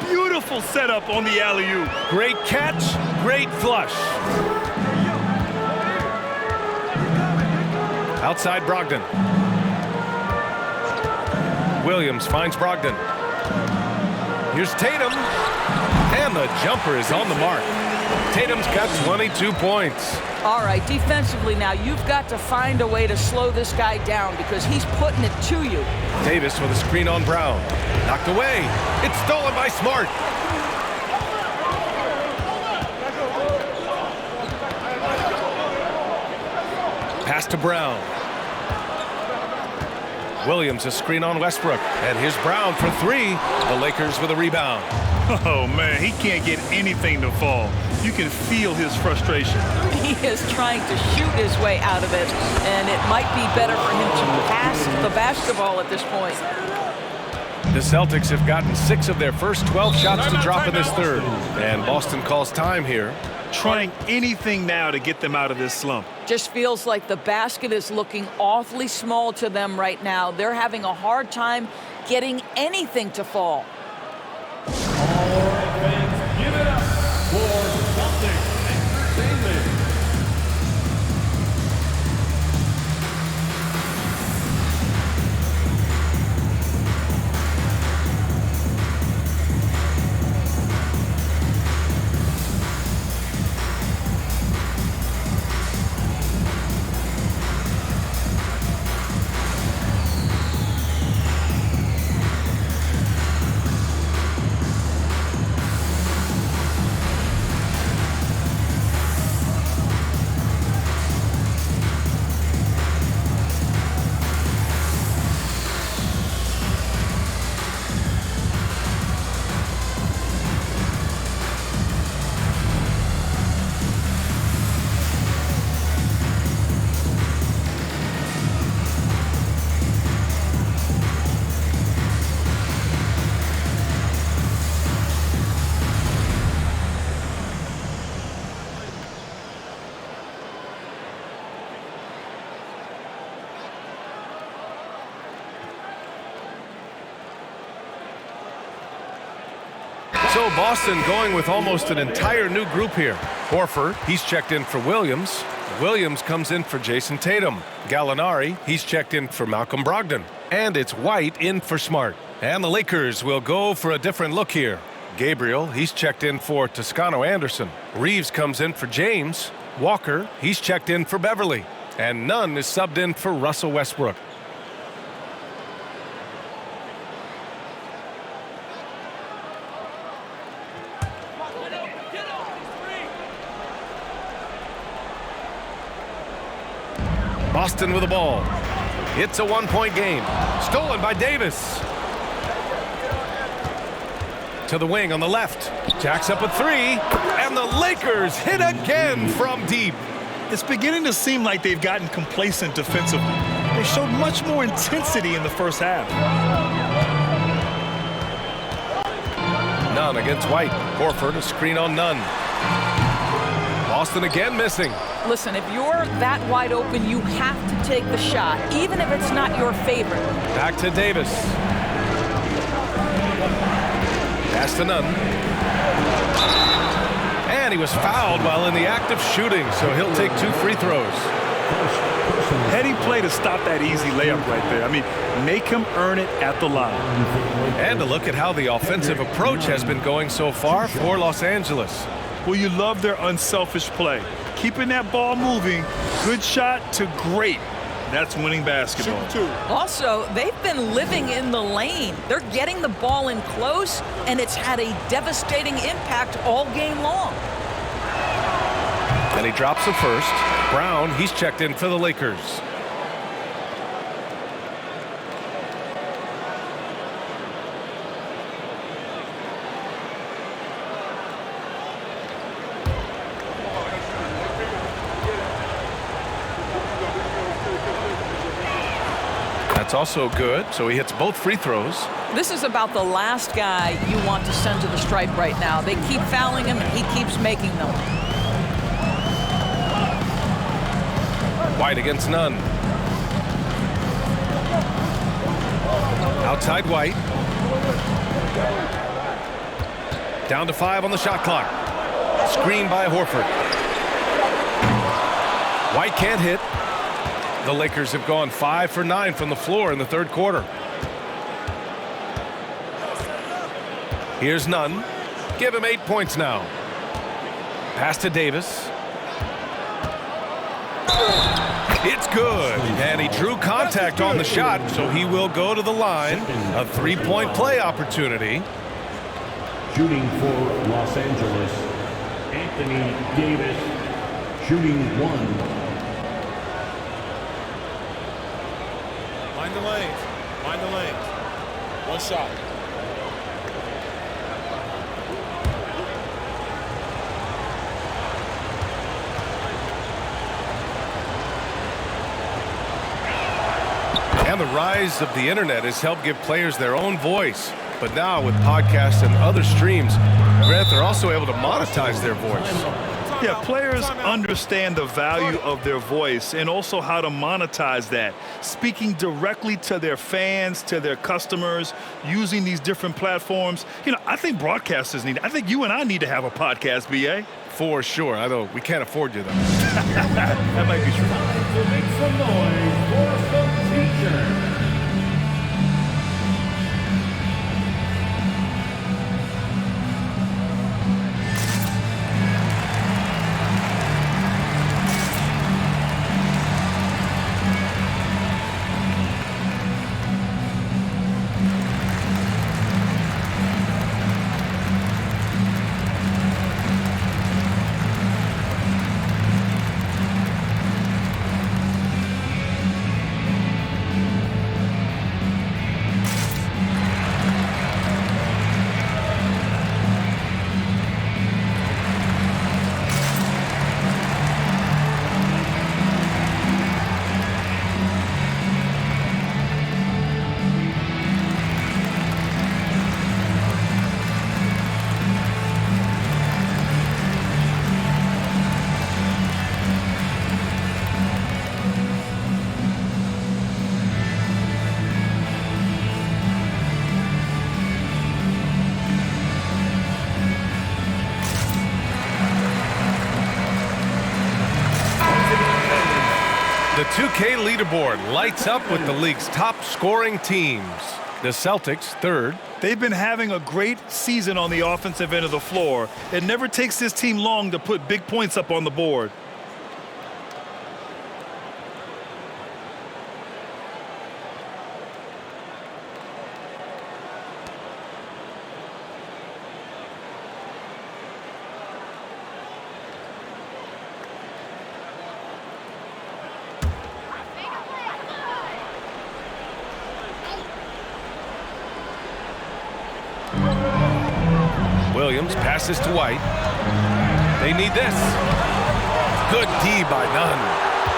Beautiful setup on the alley-oop. Great catch, great flush. Outside Brogdon. Williams finds Brogdon. Here's Tatum, and the jumper is on the mark. Tatum's got 22 points. All right, defensively now, you've got to find a way to slow this guy down because he's putting it to you. Davis with a screen on Brown. Knocked away. It's stolen by Smart. Pass to Brown. Williams a screen on Westbrook. And here's Brown for 3. The Lakers with a rebound. Oh, man, he can't get anything to fall. You can feel his frustration. He is trying to shoot his way out of it, and it might be better for him to pass the basketball at this point. The Celtics have gotten 6 of their first 12 shots to drop in this third. And Boston calls time here. Trying anything now to get them out of this slump. Just feels like the basket is looking awfully small to them right now. They're having a hard time getting anything to fall. All fans, give it up for Celtics Entertainment. So Boston going with almost an entire new group here. Horford, he's checked in for Williams. Williams comes in for Jason Tatum. Gallinari, he's checked in for Malcolm Brogdon. And it's White in for Smart. And the Lakers will go for a different look here. Gabriel, he's checked in for Toscano Anderson. Reeves comes in for James. Walker, he's checked in for Beverly. And Nunn is subbed in for Russell Westbrook. Boston with the ball. It's a one-point game. Stolen by Davis. To the wing on the left. Jacks up a 3. And the Lakers hit again from deep. It's beginning to seem like they've gotten complacent defensively. They showed much more intensity in the first half. Nunn against White. Horford, a screen on Nunn. Boston again missing. Listen, if you're that wide open, you have to take the shot, even if it's not your favorite. Back to Davis. Pass to Nunn. And he was fouled while in the act of shooting, so he'll take 2 free throws. Heady play to stop that easy layup right there. I mean, make him earn it at the line. And to look at how the offensive approach has been going so far for Los Angeles. Well, you love their unselfish play. Keeping that ball moving, good shot to great. That's winning basketball. Also, they've been living in the lane. They're getting the ball in close, and it's had a devastating impact all game long. And he drops the first. Brown, he's checked in for the Lakers. That's also good, so he hits both free throws. This is about the last guy you want to send to the stripe right now. They keep fouling him, and he keeps making them. White against Nunn. Outside White. Down to 5 on the shot clock. Screen by Horford. White can't hit. The Lakers have gone 5 for 9 from the floor in the third quarter. Here's Nunn. Give him 8 points now. Pass to Davis. It's good. And he drew contact on the shot, so he will go to the line. A 3-point play opportunity. Shooting for Los Angeles, Anthony Davis, shooting 1. Mind the lanes. Mind the lanes. One shot. And the rise of the internet has helped give players their own voice. But now with podcasts and other streams, Grant, they're also able to monetize their voice. Yeah, players understand the value of their voice and also how to monetize that. Speaking directly to their fans, to their customers, using these different platforms. You know, I think broadcasters need, I think you and I need to have a podcast, BA. For sure. I know we can't afford you, though. That might be true. To make some noise for some teachers. The 2K leaderboard lights up with the league's top scoring teams. The Celtics, third. They've been having a great season on the offensive end of the floor. It never takes this team long to put big points up on the board. Williams passes to White. They need this. Good D by Nunn.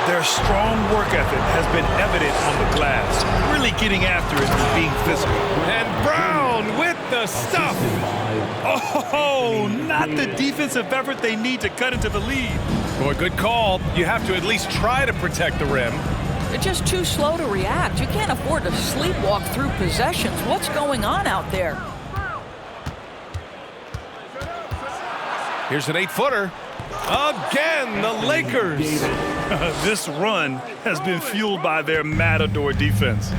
Their strong work ethic has been evident on the glass, really getting after it and being physical. And Brown with the stuff. Oh, not the defensive effort they need to cut into the lead. Boy, good call. You have to at least try to protect the rim. They're just too slow to react. You can't afford to sleepwalk through possessions. What's going on out there? Here's an 8-footer. Again, the Lakers. This run has been fueled by their Matador defense.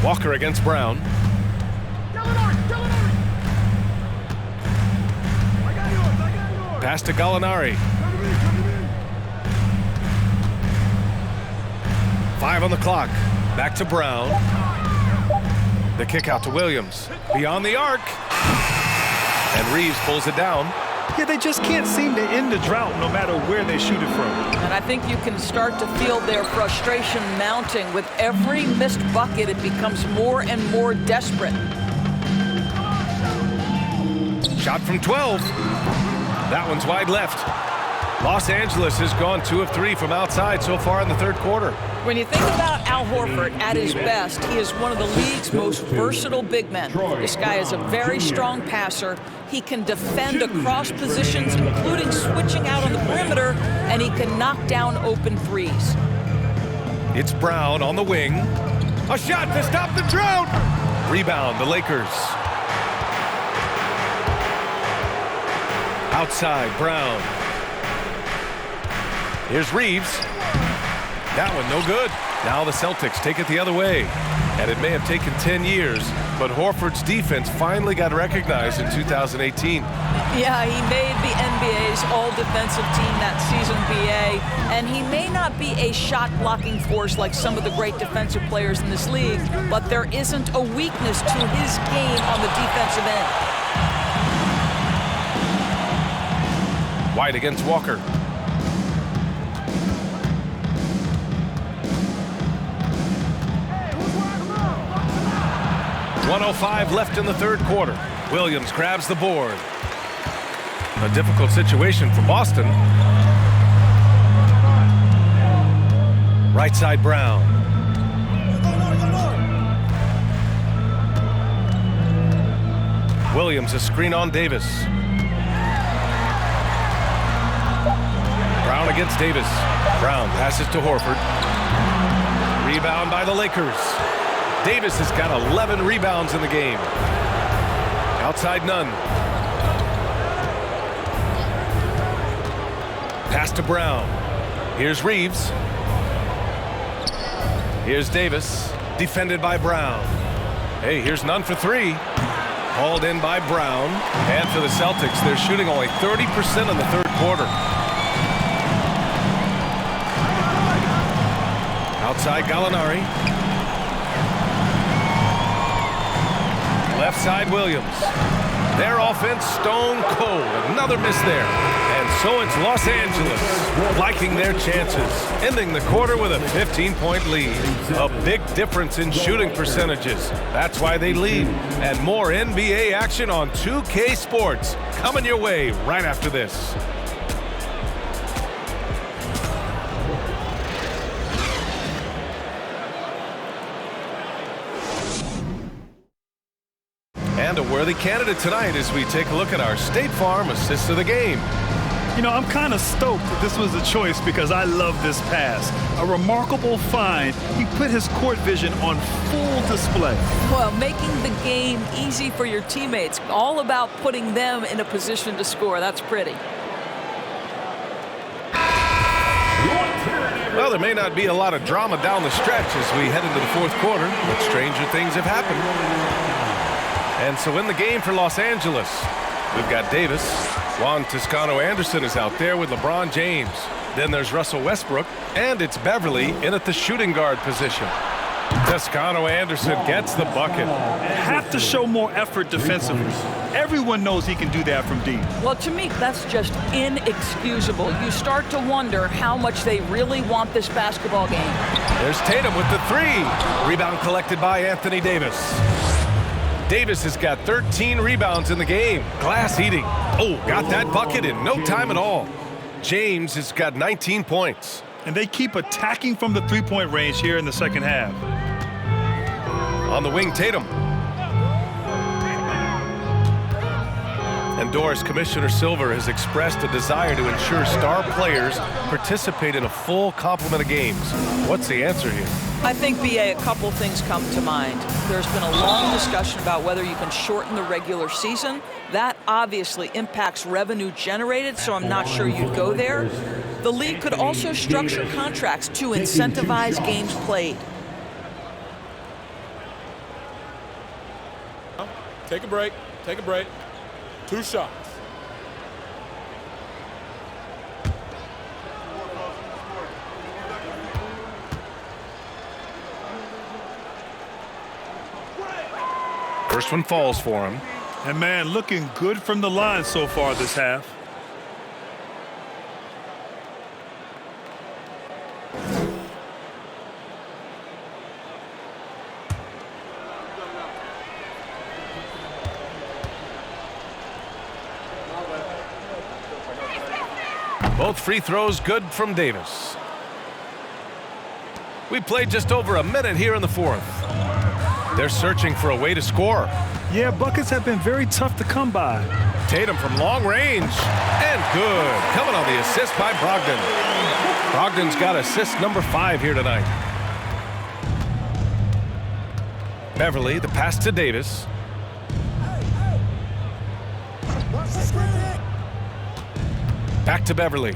Walker against Brown. Pass to Gallinari. 5 on the clock. Back to Brown. The kick out to Williams. Beyond the arc. And Reeves pulls it down. Yeah, they just can't seem to end the drought no matter where they shoot it from. And I think you can start to feel their frustration mounting. With every missed bucket, it becomes more and more desperate. Shot from 12. That one's wide left. Los Angeles has gone 2 of 3 from outside so far in the third quarter. When you think about Al Horford at his best, he is one of the league's most versatile big men. This guy is a very strong passer. He can defend across positions, including switching out on the perimeter, and he can knock down open threes. It's Brown on the wing. A shot to stop the drought. Rebound, the Lakers. Outside, Brown. Here's Reeves. That one no good. Now the Celtics take it the other way. And it may have taken 10 years, but Horford's defense finally got recognized in 2018. Yeah, he made the NBA's all-defensive team that season, BA, and he may not be a shot-blocking force like some of the great defensive players in this league, but there isn't a weakness to his game on the defensive end. White against Walker. .105 left in the third quarter. Williams grabs the board. A difficult situation for Boston. Right side, Brown. Williams a screen on Davis. Brown against Davis. Brown passes to Horford. Rebound by the Lakers. Davis has got 11 rebounds in the game. Outside, none. Pass to Brown. Here's Reeves. Here's Davis. Defended by Brown. Hey, here's none for 3. Hauled in by Brown. And for the Celtics, they're shooting only 30% in the third quarter. Outside, Gallinari. Left side, Williams. Their offense stone cold. Another miss there. And so it's Los Angeles liking their chances, ending the quarter with a 15-point lead. A big difference in shooting percentages. That's why they lead. And more NBA action on 2K Sports coming your way right after this. And a worthy candidate tonight as we take a look at our State Farm assist of the game. You know, I'm kind of stoked that this was a choice because I love this pass. A remarkable find. He put his court vision on full display. Well, making the game easy for your teammates. All about putting them in a position to score. That's pretty. Well, there may not be a lot of drama down the stretch as we head into the fourth quarter, but stranger things have happened. And so in the game for Los Angeles, we've got Davis. Juan Toscano-Anderson is out there with LeBron James. Then there's Russell Westbrook, and it's Beverly in at the shooting guard position. Toscano-Anderson gets the bucket. Have to show more effort defensively. Everyone knows he can do that from deep. Well, to me, that's just inexcusable. You start to wonder how much they really want this basketball game. There's Tatum with the 3. Rebound collected by Anthony Davis. Davis has got 13 rebounds in the game. Glass eating. Oh, got that bucket in no time at all. James has got 19 points. And they keep attacking from the three-point range here in the second half. On the wing, Tatum. And Doris, Commissioner Silver has expressed a desire to ensure star players participate in a full complement of games. What's the answer here? I think, BA, a couple things come to mind. There's been a long discussion about whether you can shorten the regular season. That obviously impacts revenue generated, so I'm not sure you'd go there. The league could also structure contracts to incentivize games played. Take a break. Take a break. 2 shots. First one falls for him. And man, looking good from the line so far this half. Both free throws good from Davis. We played just over a minute here in the fourth. They're searching for a way to score. Yeah, buckets have been very tough to come by. Tatum from long range, and good. Coming on the assist by Brogdon. Brogdon's got assist number 5 here tonight. Beverly, the pass to Davis. Back to Beverly.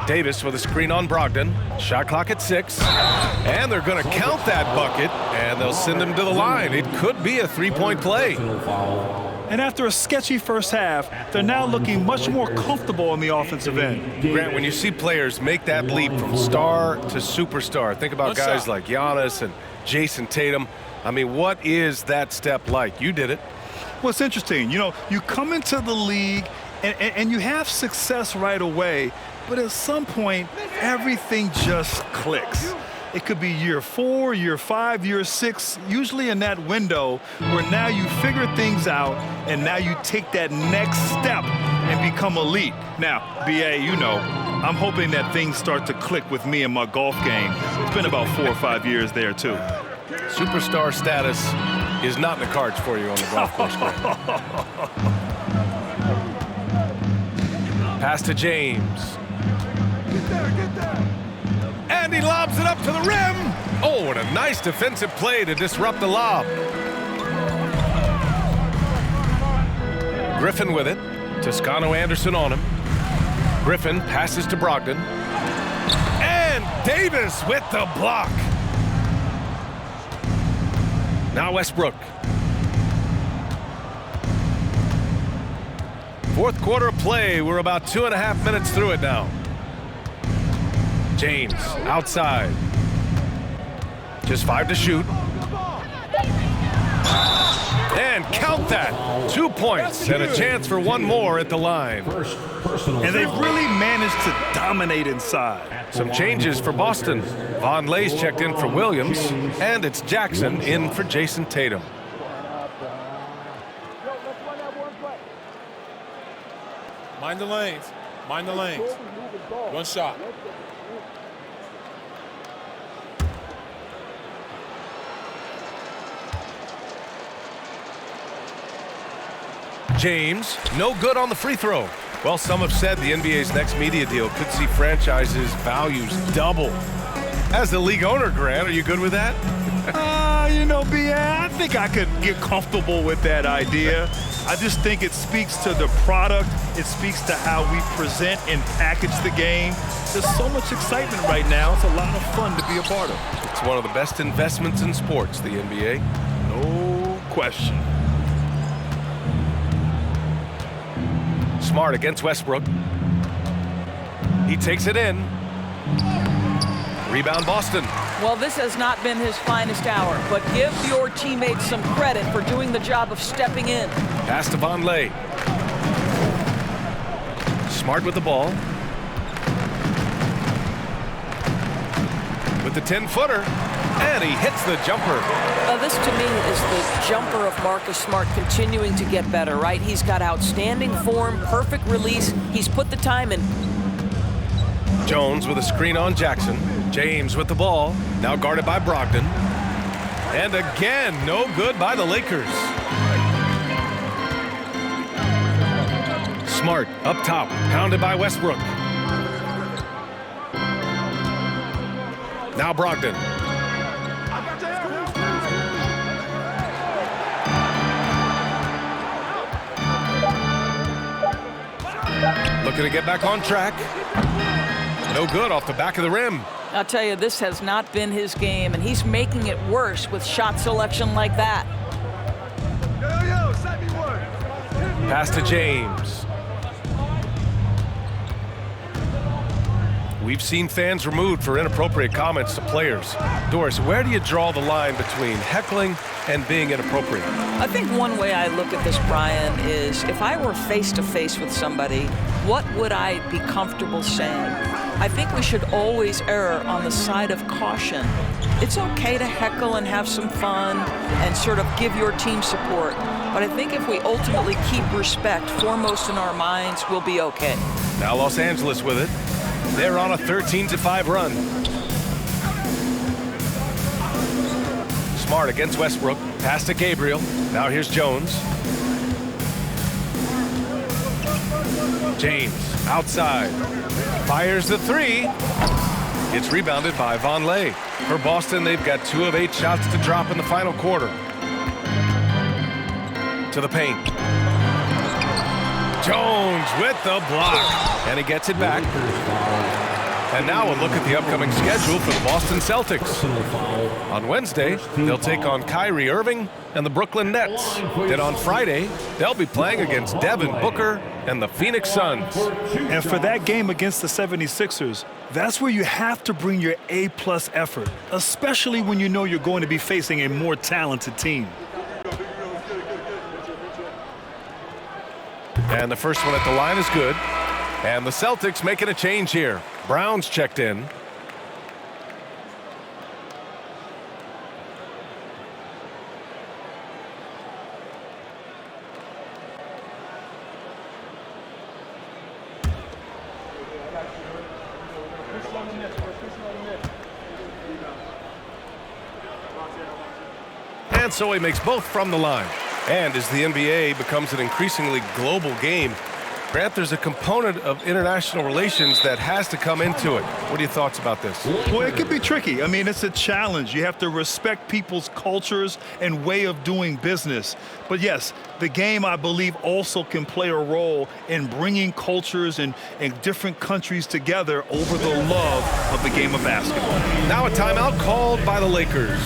Davis with a screen on Brogdon. Shot clock at 6. And they're going to count that bucket, and they'll send him to the line. It could be a 3-point play. And after a sketchy first half, they're now looking much more comfortable on the offensive end. Grant, when you see players make that leap from star to superstar, think about guys like Giannis and Jason Tatum. I mean, what is that step like? You did it. Well, it's interesting. You know, you come into the league and you have success right away, but at some point, everything just clicks. It could be year 4, year 5, year 6, usually in that window where now you figure things out and now you take that next step and become elite. Now, BA, you know, I'm hoping that things start to click with me in my golf game. It's been about 4 or 5 years there, too. Superstar status is not in the cards for you on the golf course. Pass to James. Get there. And he lobs it up to the rim. Oh, what a nice defensive play to disrupt the lob. Griffin with it. Toscano Anderson on him. Griffin passes to Brogdon. And Davis with the block. Now Westbrook. Fourth quarter of play. We're about 2.5 minutes through it now. James outside. Just 5 to shoot. And count that. 2 points and a chance for one more at the line. And they've really managed to dominate inside. Some changes for Boston. Von Lay's checked in for Williams, and it's Jackson in for Jason Tatum. Mind the lanes. Mind the lanes. 1 shot. James, no good on the free throw. Well, some have said the NBA's next media deal could see franchises' values double. As the league owner, Grant, are you good with that? You know, BA, I think I could get comfortable with that idea. I just think it speaks to the product. It speaks to how we present and package the game. There's so much excitement right now. It's a lot of fun to be a part of. It's one of the best investments in sports, the NBA. No question. Smart against Westbrook. He takes it in. Rebound Boston. Well, this has not been his finest hour, but give your teammates some credit for doing the job of stepping in. Pass to Von Lay. Smart with the ball. With the 10-footer. And he hits the jumper. This, to me, is the jumper of Marcus Smart continuing to get better, right? He's got outstanding form, perfect release. He's put the time in. Jones with a screen on Jackson. James with the ball, now guarded by Brogdon. And again, no good by the Lakers. Smart up top, pounded by Westbrook. Now Brogdon. Looking to get back on track. No good off the back of the rim. I'll tell you, this has not been his game, and he's making it worse with shot selection like that. Pass to James. We've seen fans removed for inappropriate comments to players. Doris, where do you draw the line between heckling and being inappropriate? I think one way I look at this, Brian, is if I were face-to-face with somebody, what would I be comfortable saying? I think we should always err on the side of caution. It's okay to heckle and have some fun and sort of give your team support. But I think if we ultimately keep respect foremost in our minds, we'll be okay. Now Los Angeles with it. They're on a 13-5 run. Smart against Westbrook. Pass to Gabriel. Now here's Jones. James outside. Fires the three. It's rebounded by Vonleh. For Boston, they've got 2 of 8 shots to drop in the final quarter. To the paint. Jones with the block. And he gets it back. And now a look at the upcoming schedule for the Boston Celtics. On Wednesday, they'll take on Kyrie Irving and the Brooklyn Nets. Then on Friday, they'll be playing against Devin Booker and the Phoenix Suns. And for that game against the 76ers, that's where you have to bring your A-plus effort, especially when you know you're going to be facing a more talented team. And the first one at the line is good. And the Celtics making a change here. Brown's checked in. And so he makes both from the line. And as the NBA becomes an increasingly global game, Grant, there's a component of international relations that has to come into it. What are your thoughts about this? Well, it could be tricky. I mean, it's a challenge. You have to respect people's cultures and way of doing business. But yes, the game, I believe, also can play a role in bringing cultures and different countries together over the love of the game of basketball. Now a timeout called by the Lakers.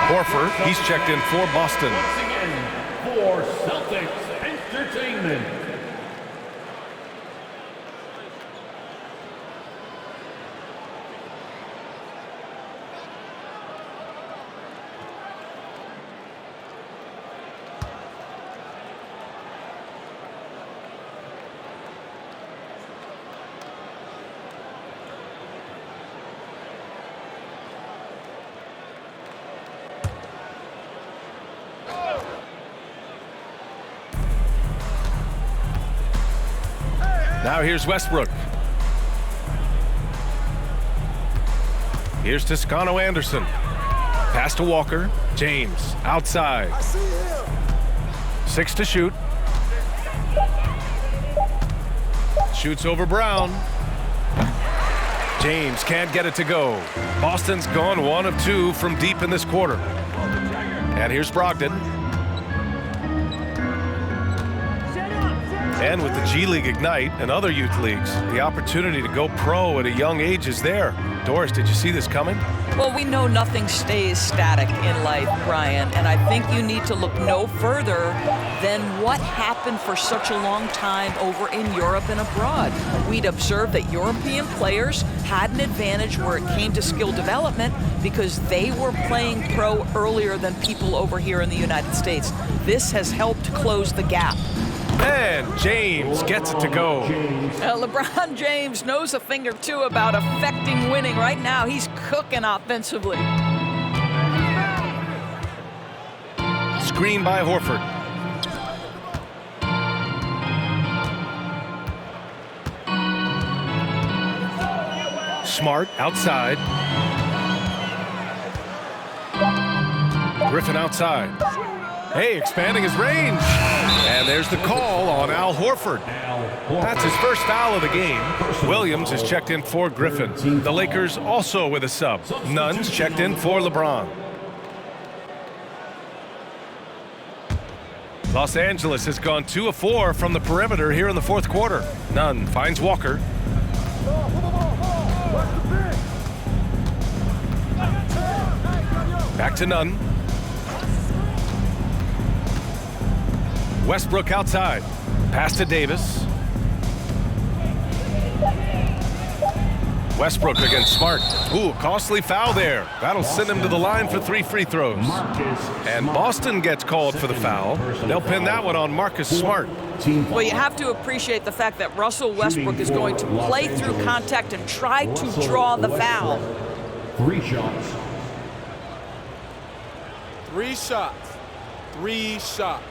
Horford, he's checked in for Boston. For Celtics Entertainment. Now here's Westbrook. Here's Toscano Anderson. Pass to Walker. James outside. 6 to shoot. Shoots over Brown. James can't get it to go. Boston's gone 1 of 2 from deep in this quarter. And here's Brogdon. And with the G League Ignite and other youth leagues, the opportunity to go pro at a young age is there. Doris, did you see this coming? Well, we know nothing stays static in life, Brian, and I think you need to look no further than what happened for such a long time over in Europe and abroad. We'd observed that European players had an advantage where it came to skill development because they were playing pro earlier than people over here in the United States. This has helped close the gap. And James gets it to go. LeBron James knows a thing or two about affecting winning. Right now, he's cooking offensively. Screen by Horford. Smart outside. Griffin outside. Hey, expanding his range. And there's the call on Al Horford. That's his first foul of the game. Williams is checked in for Griffin. The Lakers also with a sub. Nunn's checked in for LeBron. Los Angeles has gone 2 of 4 from the perimeter here in the fourth quarter. Nunn finds Walker. Back to Nunn. Westbrook outside. Pass to Davis. Westbrook against Smart. Ooh, costly foul there. That'll send him to the line for 3 free throws. And Boston gets called for the foul. They'll pin that one on Marcus Smart. Well, you have to appreciate the fact that Russell Westbrook is going to play through contact and try to draw the foul. 3 shots. 3 shots. 3 shots.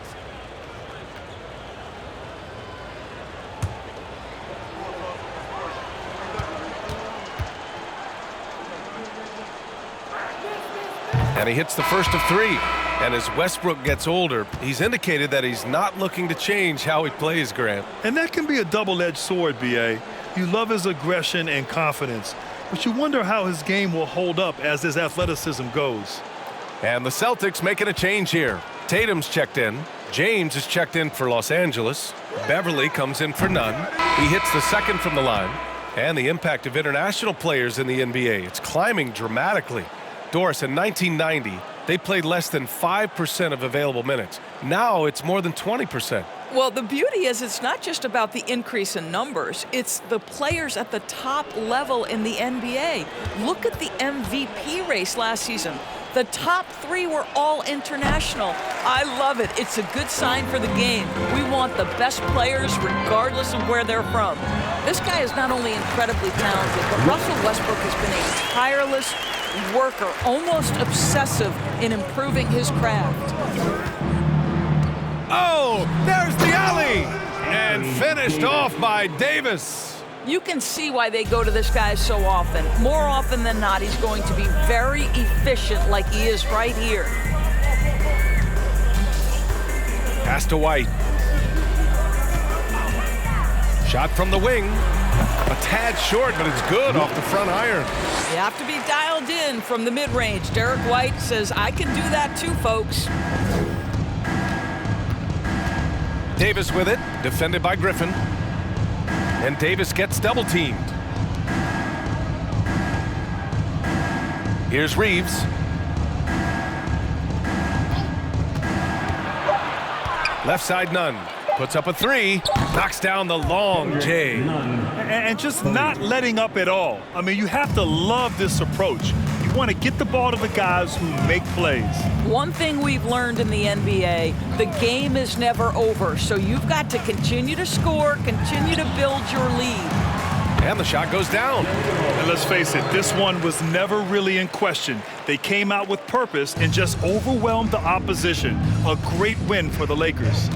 And he hits the first of 3. And as Westbrook gets older, he's indicated that he's not looking to change how he plays, Grant. And that can be a double-edged sword, B.A. You love his aggression and confidence, but you wonder how his game will hold up as his athleticism goes. And the Celtics making a change here. Tatum's checked in. James is checked in for Los Angeles. Beverly comes in for Nunn. He hits the second from the line. And the impact of international players in the NBA, it's climbing dramatically. Doris, in 1990, they played less than 5% of available minutes. Now it's more than 20%. Well, the beauty is it's not just about the increase in numbers. It's the players at the top level in the NBA. Look at the MVP race last season. The top 3 were all international. I love it. It's a good sign for the game. We want the best players regardless of where they're from. This guy is not only incredibly talented, but Russell Westbrook has been a tireless worker, almost obsessive in improving his craft. Oh, there's the alley! And finished off by Davis. You can see why they go to this guy so often. More often than not, he's going to be very efficient like he is right here. Pass to White. Shot from the wing. A tad short, but it's good off the front iron. You have to be dialed in from the mid-range. Derek White says, I can do that too, folks. Davis with it, defended by Griffin. And Davis gets double-teamed. Here's Reeves. Left side, Nunn. Puts up a 3, knocks down the long J. And just not letting up at all. I mean, you have to love this approach. You want to get the ball to the guys who make plays. One thing we've learned in the NBA, the game is never over. So you've got to continue to score, continue to build your lead. And the shot goes down. And let's face it, this one was never really in question. They came out with purpose and just overwhelmed the opposition. A great win for the Lakers.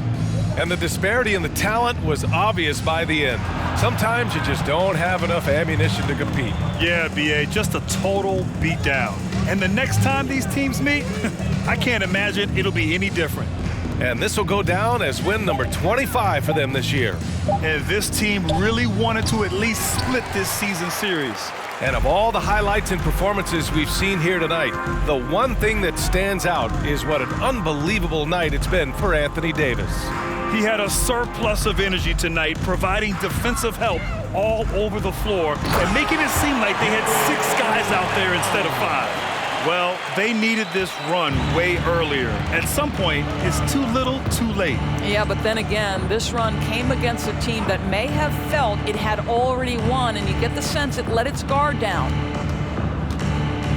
And the disparity in the talent was obvious by the end. Sometimes you just don't have enough ammunition to compete. Yeah, B.A., just a total beatdown. And the next time these teams meet, I can't imagine it'll be any different. And this will go down as win number 25 for them this year. And this team really wanted to at least split this season series. And of all the highlights and performances we've seen here tonight, the one thing that stands out is what an unbelievable night it's been for Anthony Davis. He had a surplus of energy tonight, providing defensive help all over the floor and making it seem like they had 6 guys out there instead of 5. Well, they needed this run way earlier. At some point, it's too little, too late. Yeah, but then again, this run came against a team that may have felt it had already won, and you get the sense it let its guard down.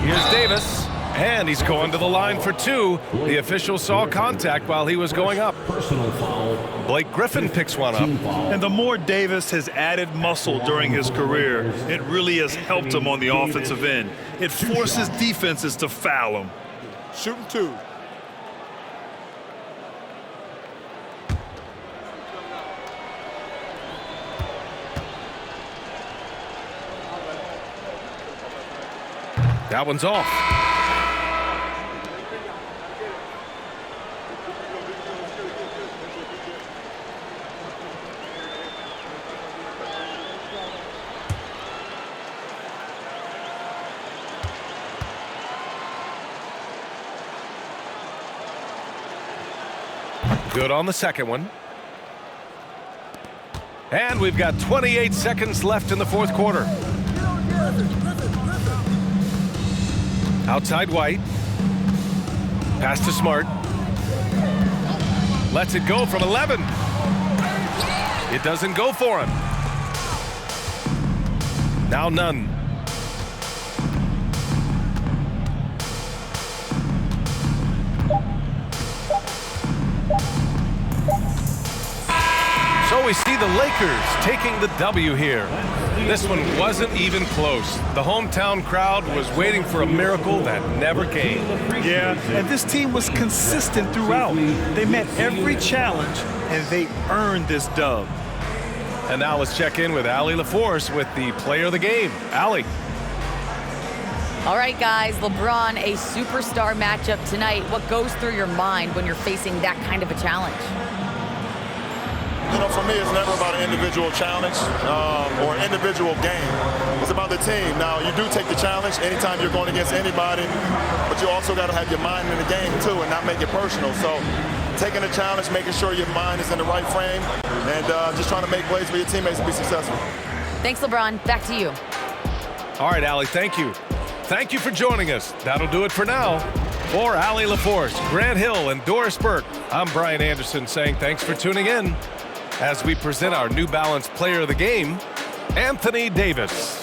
Here's Davis, and he's going to the line for 2. The official saw contact while he was going up. Personal foul. Blake Griffin picks one up. And the more Davis has added muscle during his career, it really has helped him on the offensive end. It forces defenses to foul him. Shooting 2. That one's off. Good on the second one. And we've got 28 seconds left in the fourth quarter. Outside White. Pass to Smart. Lets it go from 11. It doesn't go for him. Now Nunn. So we see the Lakers taking the W here. This one wasn't even close. The hometown crowd was waiting for a miracle that never came. Yeah, and this team was consistent throughout. They met every challenge, and they earned this dub. And now let's check in with Allie LaForce with the player of the game. Allie. All right, guys, LeBron, a superstar matchup tonight. What goes through your mind when you're facing that kind of a challenge? You know, for me, it's never about an individual challenge or an individual game. It's about the team. Now, you do take the challenge anytime you're going against anybody, but you also got to have your mind in the game, too, and not make it personal. So taking the challenge, making sure your mind is in the right frame, and just trying to make plays for your teammates to be successful. Thanks, LeBron. Back to you. All right, Allie, thank you. Thank you for joining us. That'll do it for now. For Allie LaForce, Grant Hill, and Doris Burke, I'm Brian Anderson saying thanks for tuning in as we present our New Balance Player of the Game, Anthony Davis.